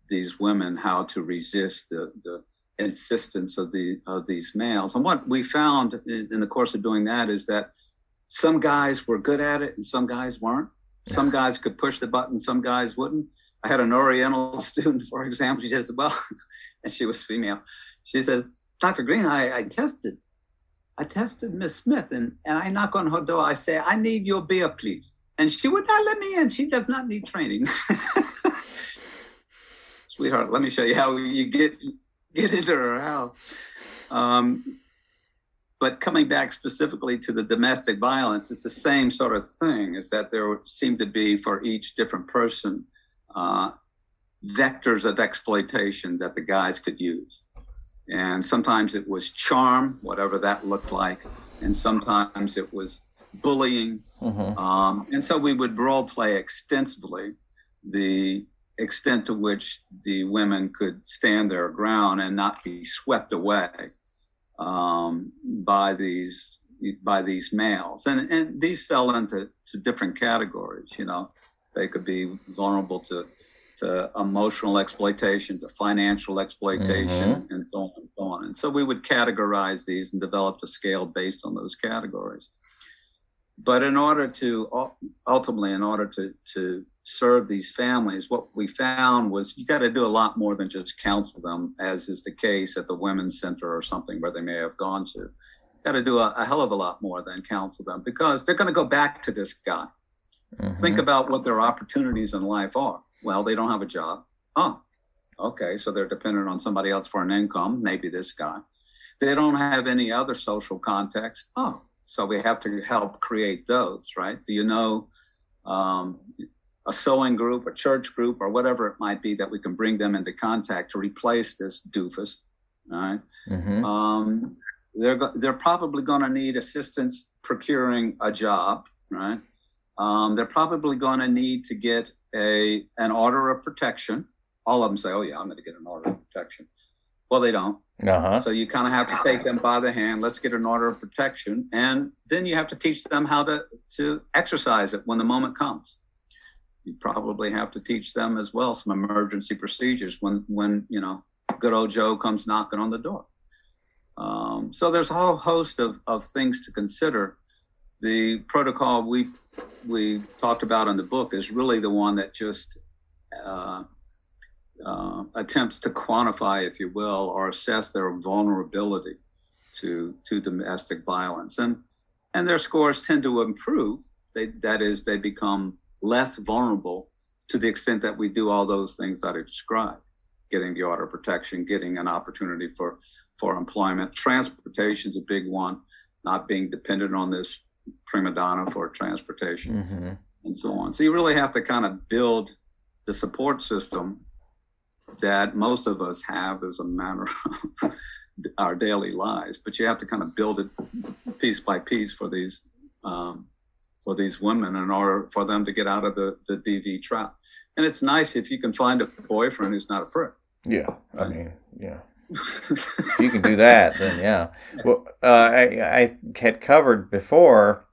these women how to resist the insistence of these males. And what we found in the course of doing that is that some guys were good at it and some guys weren't. Some guys could push the button, some guys wouldn't. I had an Oriental student, for example. She says, well, and she was female. She says, Dr. Greene, I tested Miss Smith, and I knock on her door. I say, I need your beer, please. And she would not let me in. She does not need training. Sweetheart, let me show you how you get into her house. But coming back specifically to the domestic violence, it's the same sort of thing, is that there seemed to be for each different person vectors of exploitation that the guys could use. And sometimes it was charm, whatever that looked like. And sometimes it was bullying. And so we would role play extensively the extent to which the women could stand their ground and not be swept away by these males. And these fell into different categories. You know, they could be vulnerable to emotional exploitation, to financial exploitation, and so on and so on. And so we would categorize these and develop a scale based on those categories. But in order to serve these families, what we found was you got to do a lot more than just counsel them, as is the case at the Women's Center or something where they may have gone to. You got to do a hell of a lot more than counsel them, because they're going to go back to this guy. Think about what their opportunities in life are. Well, they don't have a job. Oh, okay. So they're dependent on somebody else for an income, maybe this guy. They don't have any other social contacts. Oh, so we have to help create those, right? Do you know a sewing group, a church group, or whatever it might be that we can bring them into contact to replace this doofus, all right? They're probably going to need assistance procuring a job, right? They're probably going to need to get an order of protection. All of them say, oh yeah, I'm going to get an order of protection. Well, they don't. So you kind of have to take them by the hand. Let's get an order of protection. And then you have to teach them how to exercise it when the moment comes. You probably have to teach them as well some emergency procedures when you know, good old Joe comes knocking on the door. So there's a whole host of things to consider. The protocol we talked about in the book is really the one that just attempts to quantify, if you will, or assess their vulnerability to domestic violence. And their scores tend to improve. That is, they become less vulnerable to the extent that we do all those things that I described: getting the order of protection, getting an opportunity for employment. Transportation's a big one, not being dependent on this prima donna for transportation, and so on. So you really have to kind of build the support system that most of us have as a matter of our daily lives, but you have to kind of build it piece by piece for these women in order for them to get out of the DV trap. And it's nice if you can find a boyfriend who's not a prick. Yeah, I mean, yeah. If you can do that, then yeah. Well, I had covered before,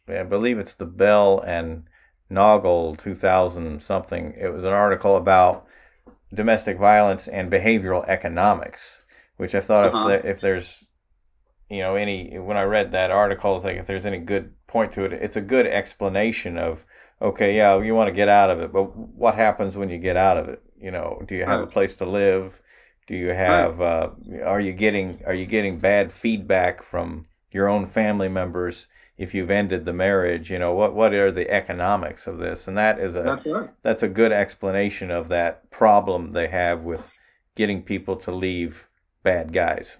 I believe it's the Bell and Noggle 2000 something. It was an article about domestic violence and behavioral economics, which I thought if there's, you know, when I read that article, it's like if there's any good point to it, it's a good explanation of, okay, yeah, you want to get out of it, but what happens when you get out of it? You know, do you have a place to live? Do you have, are you getting bad feedback from your own family members if you've ended the marriage? You know, what are the economics of this? And that's a good explanation of that problem they have with getting people to leave bad guys.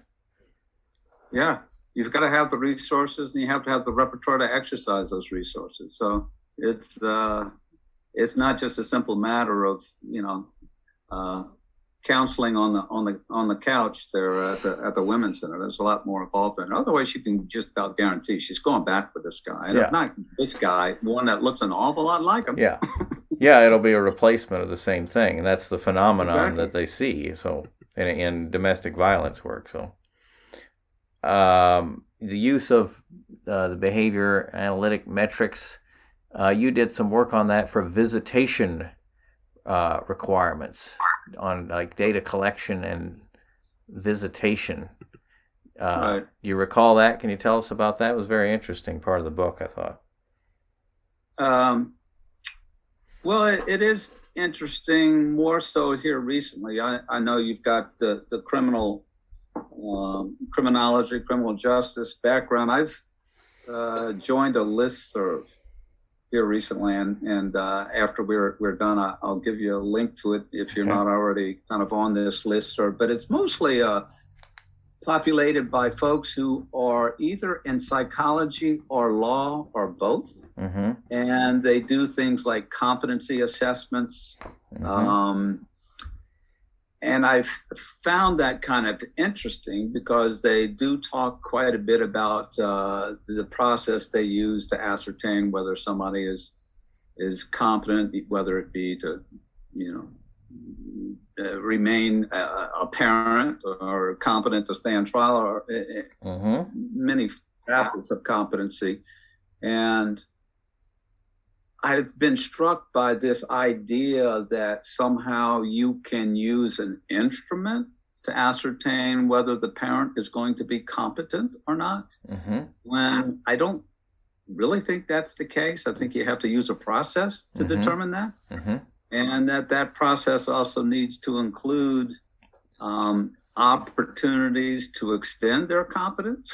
Yeah, you've got to have the resources, and you have to have the repertoire to exercise those resources. So it's not just a simple matter of, you know, counseling on the couch there at the women's center. There's a lot more involved in it. Otherwise, you can just about guarantee she's going back with this guy. And if not this guy, one that looks an awful lot like him. Yeah. Yeah, it'll be a replacement of the same thing. And that's the phenomenon that they see. So in domestic violence work. So the use of the behavior analytic metrics, you did some work on that for visitation requirements on like data collection and visitation. Right. You recall that? Can you tell us about that? It was a very interesting part of the book, I thought. Well, it is interesting, more so here recently. I know you've got the criminology, criminal justice background. I've joined a listserv here recently, and after we're done, I'll give you a link to it if you're not already kind of on this listserv. But it's mostly populated by folks who are either in psychology or law or both. Mm-hmm. And they do things like competency assessments. Mm-hmm. And I've found that kind of interesting because they do talk quite a bit about the process they use to ascertain whether somebody is competent, whether it be to, remain a parent or competent to stand trial, or many facets of competency. And I've been struck by this idea that somehow you can use an instrument to ascertain whether the parent is going to be competent or not, when I don't really think that's the case. I think you have to use a process to determine that. And that process also needs to include opportunities to extend their competence,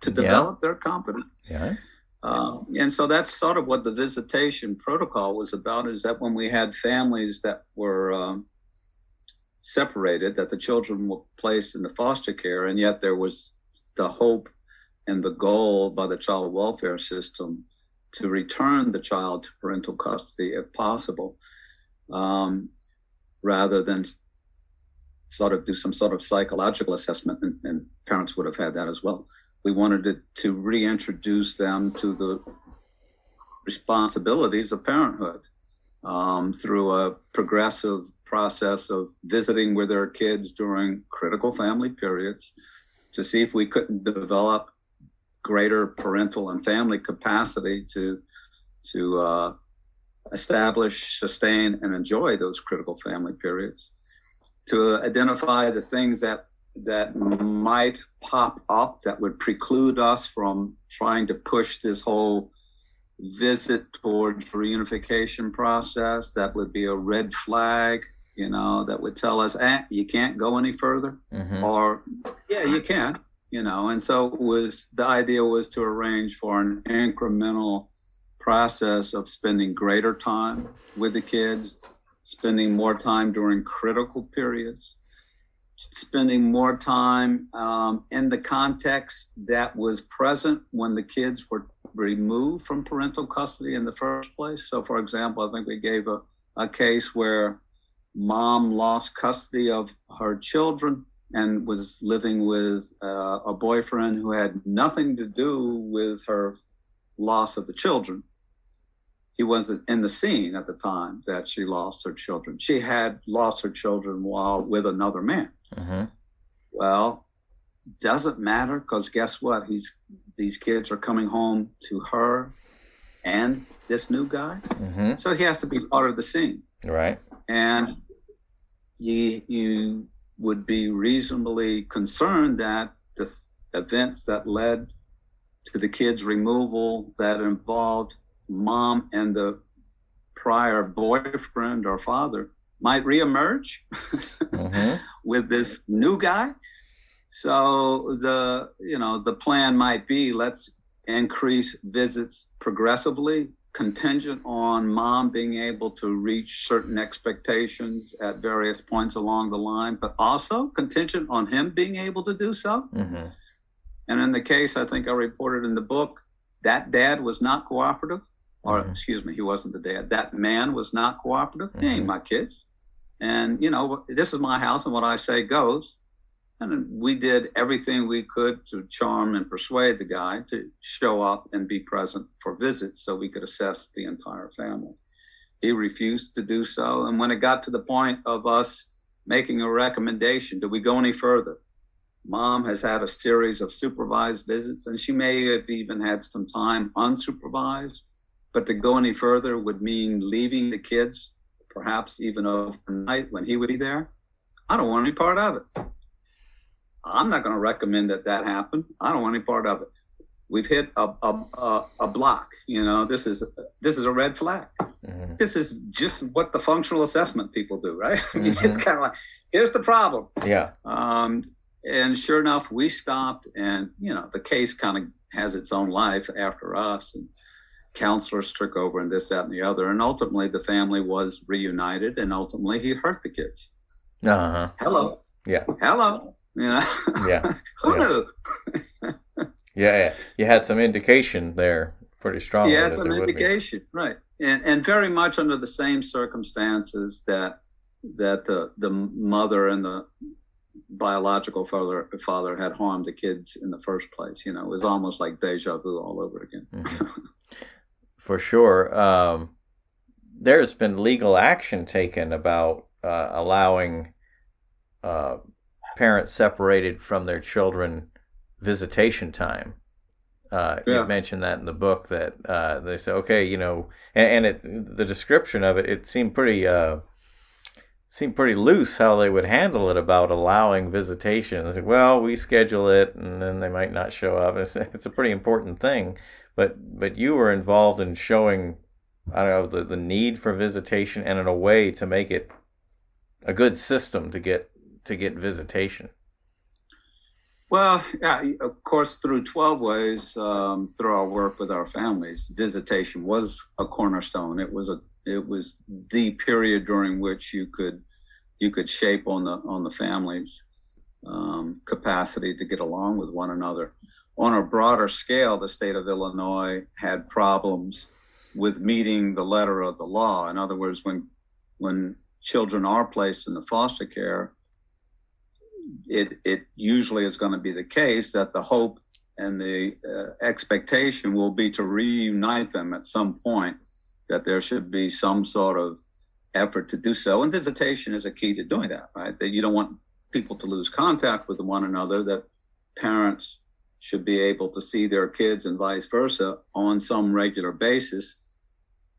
to develop their competence. Yeah. And so that's sort of what the visitation protocol was about, is that when we had families that were separated, that the children were placed in the foster care, and yet there was the hope and the goal by the child welfare system to return the child to parental custody if possible, rather than sort of do some sort of psychological assessment, and parents would have had that as well. We wanted to reintroduce them to the responsibilities of parenthood through a progressive process of visiting with their kids during critical family periods to see if we couldn't develop greater parental and family capacity to establish, sustain, and enjoy those critical family periods, to identify the things that might pop up that would preclude us from trying to push this whole visit towards reunification process. That would be a red flag, that would tell us, you can't go any further, or yeah, you can, and so the idea was to arrange for an incremental process of spending greater time with the kids, spending more time during critical periods, spending more time in the context that was present when the kids were removed from parental custody in the first place. So, for example, I think we gave a case where mom lost custody of her children and was living with a boyfriend who had nothing to do with her loss of the children. He wasn't in the scene at the time that she lost her children. She had lost her children while with another man. Well, doesn't matter, because guess what? These kids are coming home to her and this new guy. So he has to be part of the scene. Right. And you would be reasonably concerned that the events that led to the kids' removal that involved mom and the prior boyfriend or father might reemerge with this new guy. So the plan might be, let's increase visits progressively, contingent on mom being able to reach certain expectations at various points along the line, but also contingent on him being able to do so. And in the case, I think I reported in the book, that dad was not cooperative, or excuse me, he wasn't the dad. That man was not cooperative. He ain't my kids. And, this is my house and what I say goes. And we did everything we could to charm and persuade the guy to show up and be present for visits so we could assess the entire family. He refused to do so. And when it got to the point of us making a recommendation, do we go any further? Mom has had a series of supervised visits, and she may have even had some time unsupervised. But to go any further would mean leaving the kids, perhaps even overnight when he would be there. I don't want any part of it. I'm not going to recommend that happen. I don't want any part of it. We've hit a block. This is a red flag. Mm-hmm. This is just what the functional assessment people do, right? Mm-hmm. It's kind of like, here's the problem. Yeah. And sure enough, we stopped, and the case kind of has its own life after us, and counselors took over, and this, that, and the other, and ultimately the family was reunited, and ultimately he hurt the kids. Uh-huh. Hello. Yeah. Hello. Yeah. Who knew? Yeah. You had some indication there, pretty strongly. Yeah, some indication, right? And very much under the same circumstances that the mother and the biological father had harmed the kids in the first place. It was almost like deja vu all over again. Mm-hmm. For sure. There's been legal action taken about allowing parents separated from their children visitation time. You mentioned that in the book, that they say, okay, the description of it seemed pretty loose how they would handle it about allowing visitation. It's like, well, we schedule it, and then they might not show up. It's a pretty important thing, but you were involved in showing, I don't know, the need for visitation, and in a way to make it a good system to get visitation. Well, yeah, of course, through 12 Ways, through our work with our families, visitation was a cornerstone. It was the period during which you could shape on the family's capacity to get along with one another. On a broader scale, the state of Illinois had problems with meeting the letter of the law. In other words, when children are placed in the foster care, it usually is going to be the case that the hope and the expectation will be to reunite them at some point, that there should be some sort of effort to do so. And visitation is a key to doing that, right? That you don't want people to lose contact with one another, that parents should be able to see their kids and vice versa on some regular basis.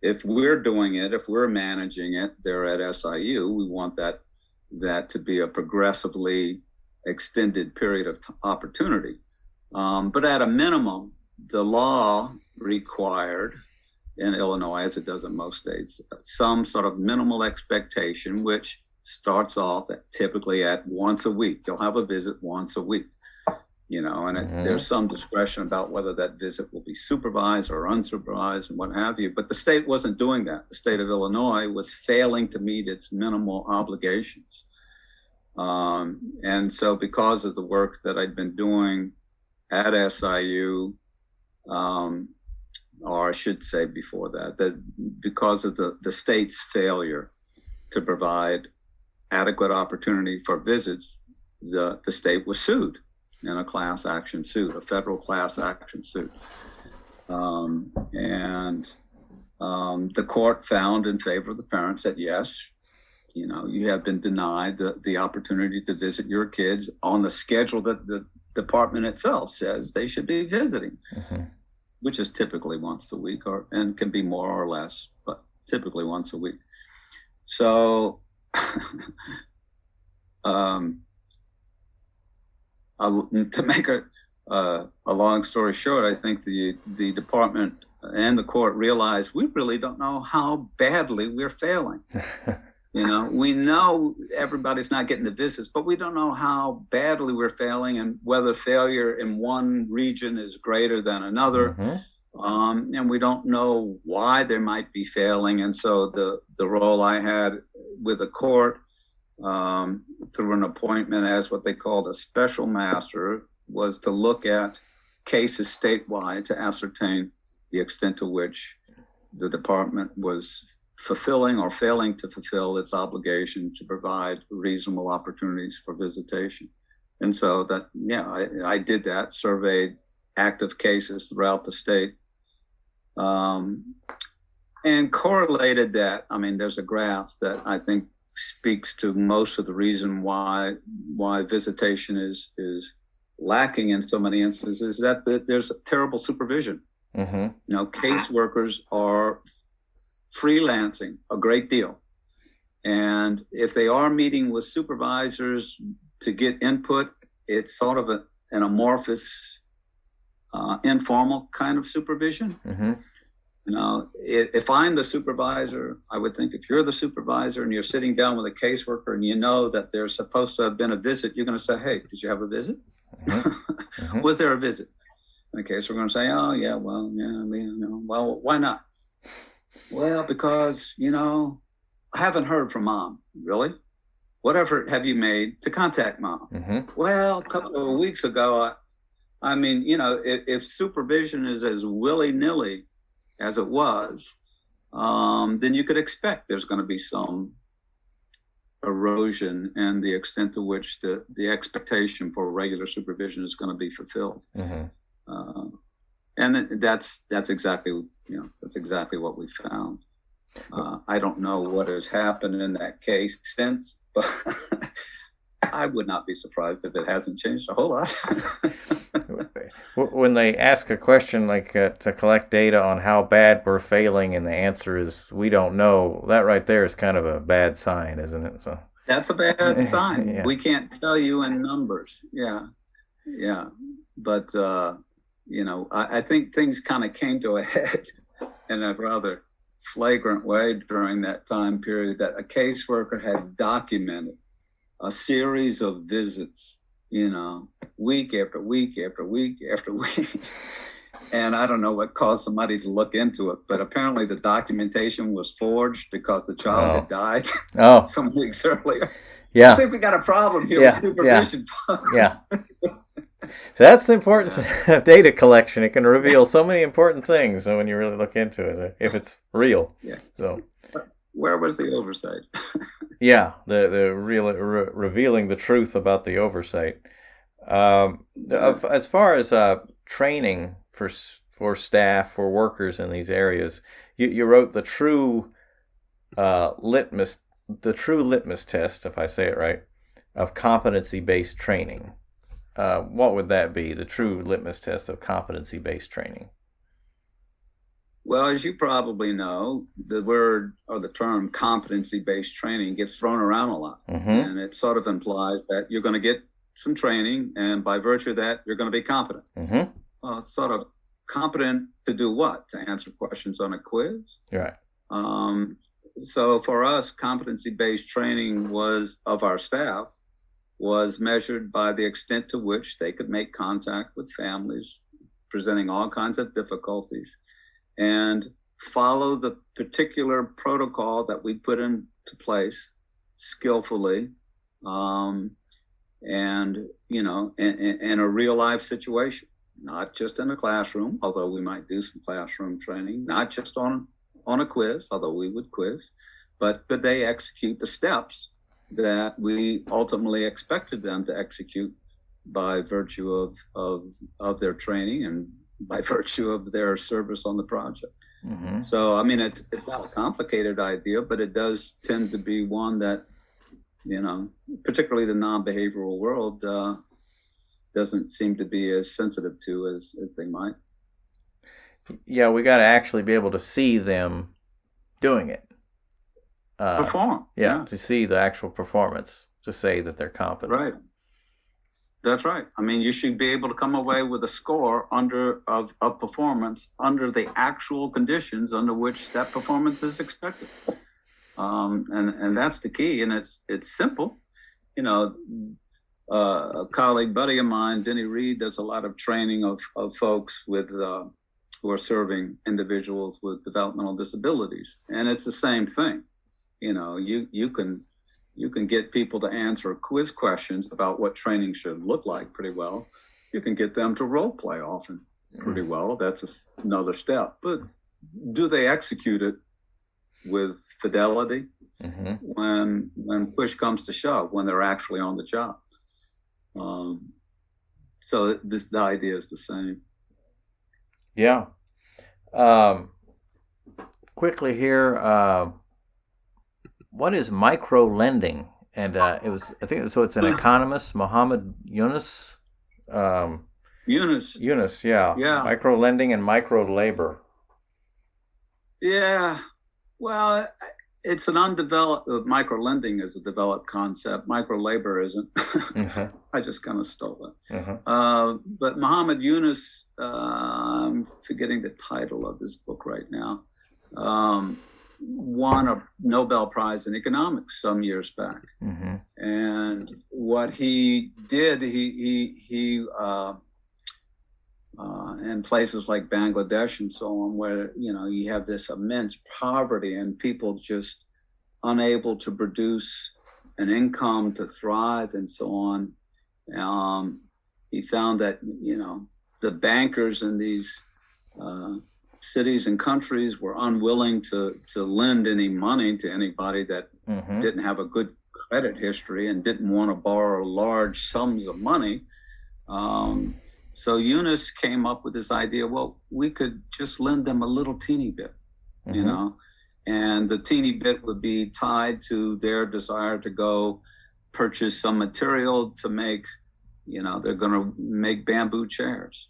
If we're doing it, if we're managing it there at SIU, we want that to be a progressively extended period of opportunity. But at a minimum, the law required in Illinois, as it does in most states, some sort of minimal expectation, which starts off typically at once a week. You'll have a visit once a week, and there's some discretion about whether that visit will be supervised or unsupervised and what have you. But the state wasn't doing that. The state of Illinois was failing to meet its minimal obligations. And so because of the work that I'd been doing at SIU, or I should say before that because of the state's failure to provide adequate opportunity for visits, the state was sued in a class action suit, a federal class action suit. And the court found in favor of the parents that yes, you have been denied the opportunity to visit your kids on the schedule that the department itself says they should be visiting, which is typically once a week, and can be more or less, but typically once a week. So, to make a long story short, I think the department and the court realized we really don't know how badly we're failing. We know everybody's not getting the visits, but we don't know how badly we're failing and whether failure in one region is greater than another. And we don't know why they might be failing. And so the role I had with the court through an appointment as what they called a special master was to look at cases statewide to ascertain the extent to which the department was fulfilling or failing to fulfill its obligation to provide reasonable opportunities for visitation. And so that, I did that, surveyed active cases throughout the state, and correlated that. I mean, there's a graph that I think speaks to most of the reason why visitation is lacking in so many instances, that there's terrible supervision. Caseworkers are freelancing a great deal, and if they are meeting with supervisors to get input, it's sort of an amorphous, informal kind of supervision. If I'm the supervisor, I would think if you're the supervisor and you're sitting down with a caseworker and you know that there's supposed to have been a visit, you're going to say, hey, did you have a visit? Was there a visit? And the caseworker going to say, oh, yeah, well, well, why not? Well, because, I haven't heard from mom. Really? What effort have you made to contact mom? Well, a couple of weeks ago, if supervision is as willy-nilly as it was, then you could expect there's going to be some erosion in the extent to which the expectation for regular supervision is going to be fulfilled. And that's exactly what we found. I don't know what has happened in that case since, but I would not be surprised if it hasn't changed a whole lot. When they ask a question like to collect data on how bad we're failing and the answer is we don't know, that right there is kind of a bad sign, isn't it? So that's a bad sign. Yeah. We can't tell you in numbers. Yeah. But I think things kind of came to a head in a rather flagrant way during that time period, that a caseworker had documented a series of visits, week after week after week after week. And I don't know what caused somebody to look into it, but apparently the documentation was forged because the child had died some weeks earlier. Yeah. I think we got a problem here with supervision. Yeah. So that's the importance of data collection. It can reveal so many important things when you really look into it, if it's real. Yeah. So where was the oversight? Yeah, the real revealing the truth about the oversight. As far as training for staff, for workers in these areas, you wrote the true litmus test, if I say it right, of competency-based training. What would that be? The true litmus test of competency-based training. Well, as you probably know, the word or the term competency-based training gets thrown around a lot. And it sort of implies that you're going to get some training, and by virtue of that, you're going to be competent. Well, it's sort of competent to do what? To answer questions on a quiz? Right. So for us, competency-based training of our staff was measured by the extent to which they could make contact with families presenting all kinds of difficulties and follow the particular protocol that we put into place skillfully, and in a real life situation, not just in a classroom, although we might do some classroom training, not just on a quiz, although we would quiz, but could they execute the steps that we ultimately expected them to execute by virtue of their training and by virtue of their service on the project. So, it's not a complicated idea, but it does tend to be one that, particularly the non-behavioral world, doesn't seem to be as sensitive to as they might. Yeah, we got to actually be able to see them doing it. Perform. Yeah, to see the actual performance, to say that they're competent. Right. That's right. You should be able to come away with a score of performance under the actual conditions under which that performance is expected. And that's the key. And it's simple. A colleague buddy of mine, Denny Reed, does a lot of training of folks with who are serving individuals with developmental disabilities. And it's the same thing. You can get people to answer quiz questions about what training should look like pretty well. You can get them to role play often pretty well. That's another step. But do they execute it with fidelity Mm-hmm. when push comes to shove, when they're actually on the job. So the idea is the same. Yeah. Quickly here, what is micro lending? And it's an economist, Muhammad Yunus. Yunus, yeah. Micro lending and micro labor. Yeah. Well, it's an undeveloped, micro lending is a developed concept. Micro labor isn't. Mm-hmm. I just kind of stole it. Mm-hmm. But Muhammad Yunus, I'm forgetting the title of his book right now, won a Nobel Prize in economics some years back. Mm-hmm. And what he did, he in places like Bangladesh and so on, where you have this immense poverty and people just unable to produce an income to thrive and so on. He found that the bankers in these cities and countries were unwilling to lend any money to anybody that mm-hmm. didn't have a good credit history and didn't want to borrow large sums of money. So Yunus came up with this idea, well, we could just lend them a little teeny bit, mm-hmm. And the teeny bit would be tied to their desire to go purchase some material to make, they're going to make bamboo chairs.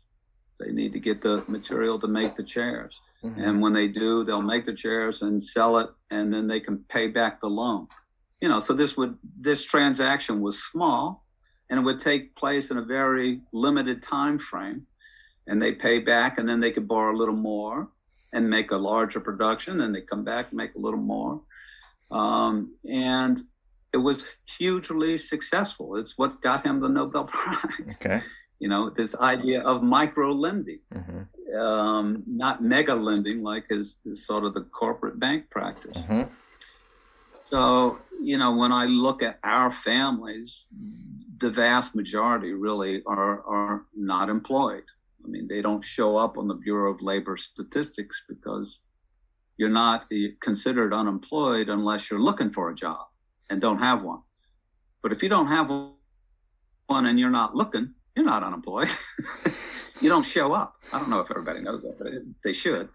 They need to get the material to make the chairs. Mm-hmm. And when they do, they'll make the chairs and sell it, and then they can pay back the loan. So this transaction was small, and it would take place in a very limited time frame, and they pay back, and then they could borrow a little more and make a larger production, and they come back and make a little more. And it was hugely successful. It's what got him the Nobel Prize. Okay. This idea of micro lending, mm-hmm. Not mega lending like is sort of the corporate bank practice. Mm-hmm. So, when I look at our families, the vast majority really are not employed. I mean, they don't show up on the Bureau of Labor Statistics because you're not considered unemployed unless you're looking for a job and don't have one. But if you don't have one and you're not looking, you're not unemployed. You don't show up. I don't know if everybody knows that, but they should.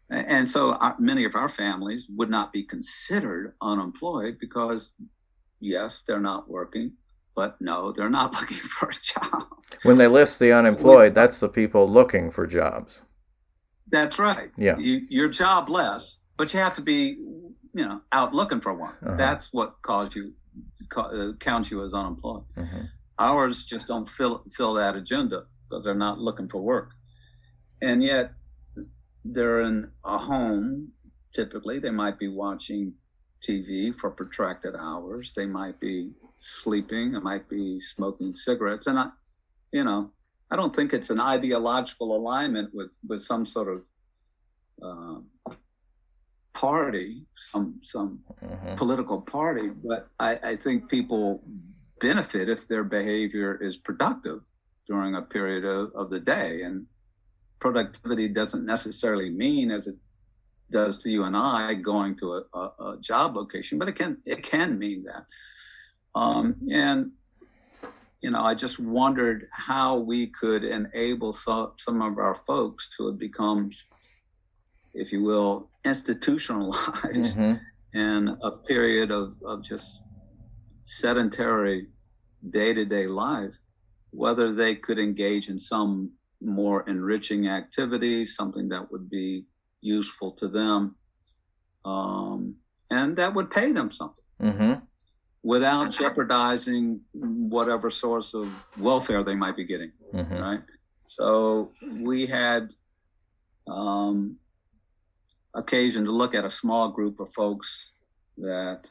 And so many of our families would not be considered unemployed because, yes, they're not working, but no, they're not looking for a job. When they list the unemployed, that's the people looking for jobs. That's right. Yeah. You're jobless, but you have to be, out looking for one. Uh-huh. That's what counts you as unemployed. Uh-huh. Ours just don't fill that agenda because they're not looking for work. And yet they're in a home. Typically, they might be watching TV for protracted hours. They might be sleeping. They might be smoking cigarettes. And I don't think it's an ideological alignment with some sort of party, some mm-hmm. political party. But I think people benefit if their behavior is productive during a period of the day. And productivity doesn't necessarily mean, as it does to you and I, going to a job location, but it can mean that. And I just wondered how we could enable some of our folks to have become, if you will, institutionalized mm-hmm. in a period of just sedentary day-to-day life, whether they could engage in some more enriching activity, something that would be useful to them, and that would pay them something mm-hmm. without jeopardizing whatever source of welfare they might be getting, mm-hmm. right? So we had occasion to look at a small group of folks that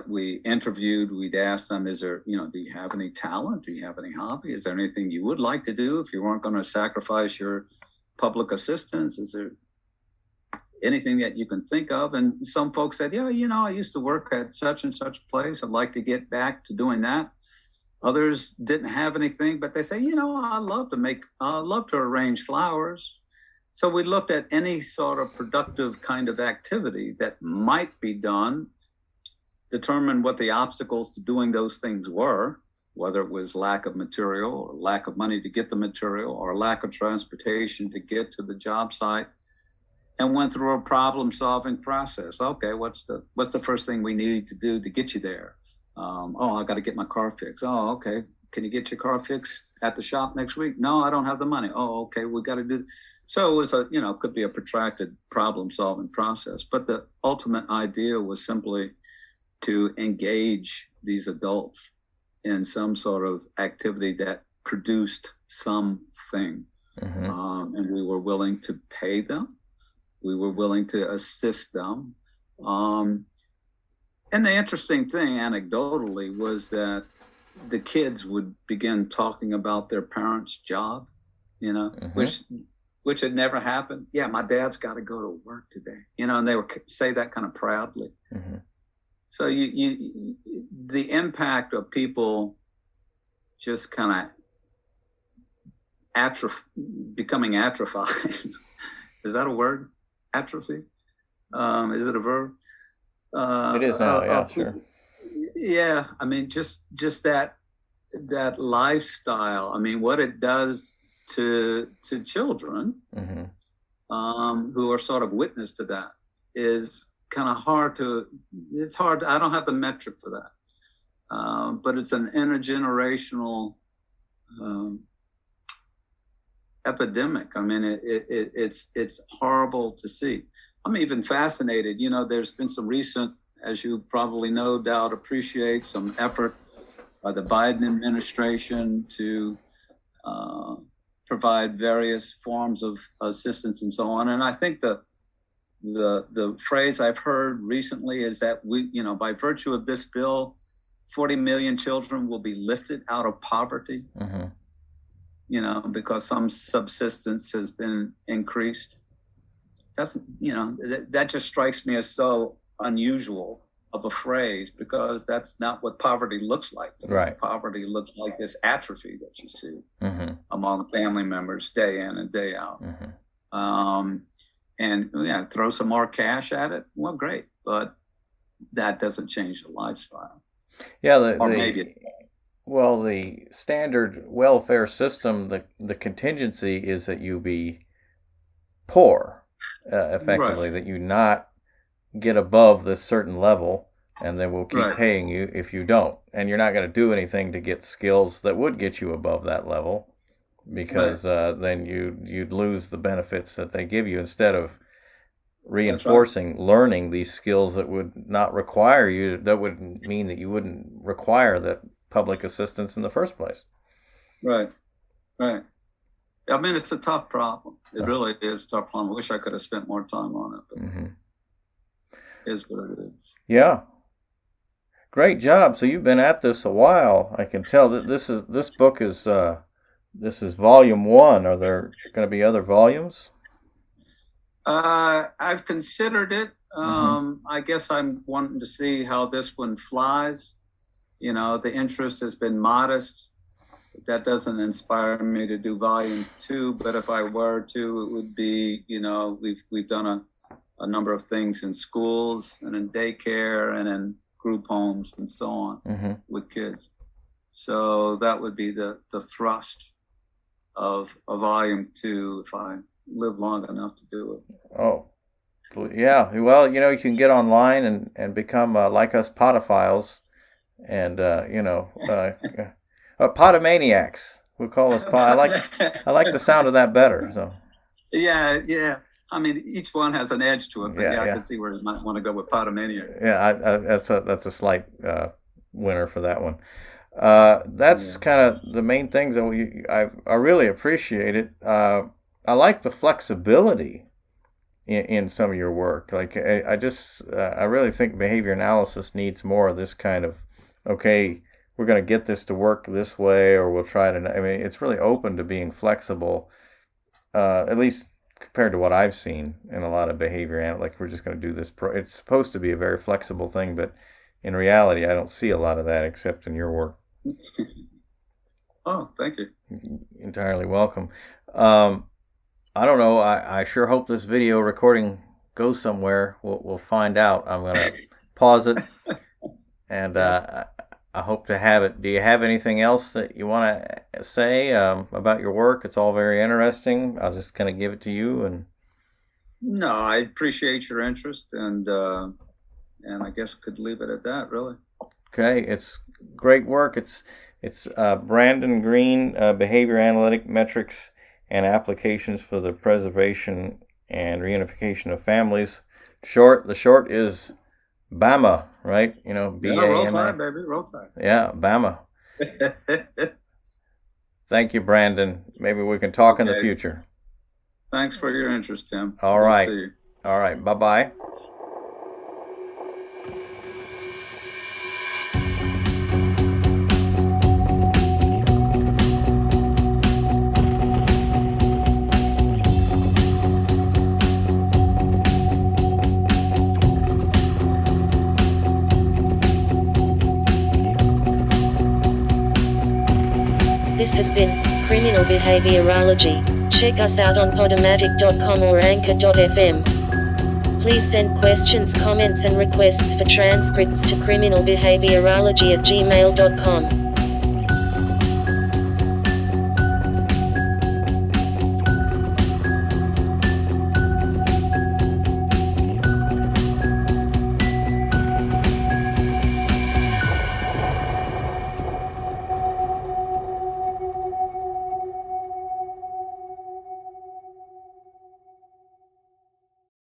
we interviewed. We'd ask them, is there, do you have any talent? Do you have any hobby? Is there anything you would like to do if you weren't going to sacrifice your public assistance? Is there anything that you can think of? And some folks said, yeah, I used to work at such and such place. I'd like to get back to doing that. Others didn't have anything, but they say, I love to arrange flowers. So we looked at any sort of productive kind of activity that might be done, determined what the obstacles to doing those things were, whether it was lack of material or lack of money to get the material or lack of transportation to get to the job site, and went through a problem solving process. Okay, what's the first thing we need to do to get you there? I got to get my car fixed. Oh, okay. Can you get your car fixed at the shop next week? No, I don't have the money. Oh, okay. We got to do. So it was could be a protracted problem solving process, but the ultimate idea was simply to engage these adults in some sort of activity that produced something. And we were willing to pay them. We were willing to assist them. And the interesting thing anecdotally was that the kids would begin talking about their parents' job, which had never happened. Yeah, my dad's got to go to work today, and they would say that kind of proudly. So the impact of people just kind of becoming atrophied. Is that a word? Atrophy? Is it a verb? It is now, yeah, sure. Yeah, I mean, just that lifestyle. I mean, what it does to children who are sort of witness to that is kind of hard. I don't have the metric for that, but it's an intergenerational epidemic. I mean, it's horrible to see. I'm even fascinated. There's been some recent, as you probably no doubt appreciate, some effort by the Biden administration to provide various forms of assistance and so on. And I think the phrase I've heard recently is that by virtue of this bill, 40 million children will be lifted out of poverty, because some subsistence has been increased. That just strikes me as so unusual of a phrase, because that's not what poverty looks like. Right. Poverty looks like this atrophy that you see among family members day in and day out. And throw some more cash at it. Well, great, but that doesn't change the lifestyle. Yeah, the standard welfare system, the contingency is that you be poor, effectively, that you not get above this certain level, and then we'll keep paying you if you don't. And you're not going to do anything to get skills that would get you above that level, because then you'd lose the benefits that they give you, instead of reinforcing learning these skills that would not require you, that would mean that you wouldn't require that public assistance in the first place. Right. I mean, it's a tough problem. It really is a tough problem. I wish I could have spent more time on it, but it is what it is. Yeah. Great job. So you've been at this a while. I can tell that this book is volume 1. Are there going to be other volumes? I've considered it. I guess I'm wanting to see how this one flies. The interest has been modest. That doesn't inspire me to do volume 2, but if I were to, it would be, we've done a number of things in schools and in daycare and in group homes and so on with kids. So that would be the thrust of a volume 2 if I live long enough to do it. Oh, yeah. Well, you can get online and become like us podophiles, and podomaniacs. We'll call us I like the sound of that better. So. Yeah. I mean, each one has an edge to it, but I can see where you might want to go with podomania. Yeah, that's a slight winner for that one. That's kind of the main things that I really appreciate it. I like the flexibility in some of your work. Like I really think behavior analysis needs more of this kind of, okay, we're going to get this to work this way, or we'll try to. I mean, it's really open to being flexible, at least compared to what I've seen in a lot of behavior. Like, we're just going to do this. It's supposed to be a very flexible thing, but in reality, I don't see a lot of that except in your work. Oh, thank you. Entirely welcome. I don't know. I sure hope this video recording goes somewhere. We'll find out. I'm going to pause it, and I hope to have it. Do you have anything else that you want to say about your work? It's all very interesting. I'll just kind of give it to you. And No, I appreciate your interest, and I guess could leave it at that, really. okay, it's great work. It's Brandon Greene, Behavior Analytic Metrics and Applications for the Preservation and Reunification of Families. The short is BAMA, right? You know, Yeah, roll BAMA. tide, baby, roll tide. Yeah, BAMA. Thank you, Brandon. Maybe we can talk in the Okay. future. Thanks for your interest, Tim. All Good to right. see you. All right. Bye-bye. This has been Criminal Behaviorology. Check us out on podomatic.com or anchor.fm. Please send questions, comments and requests for transcripts to criminalbehaviorology@gmail.com.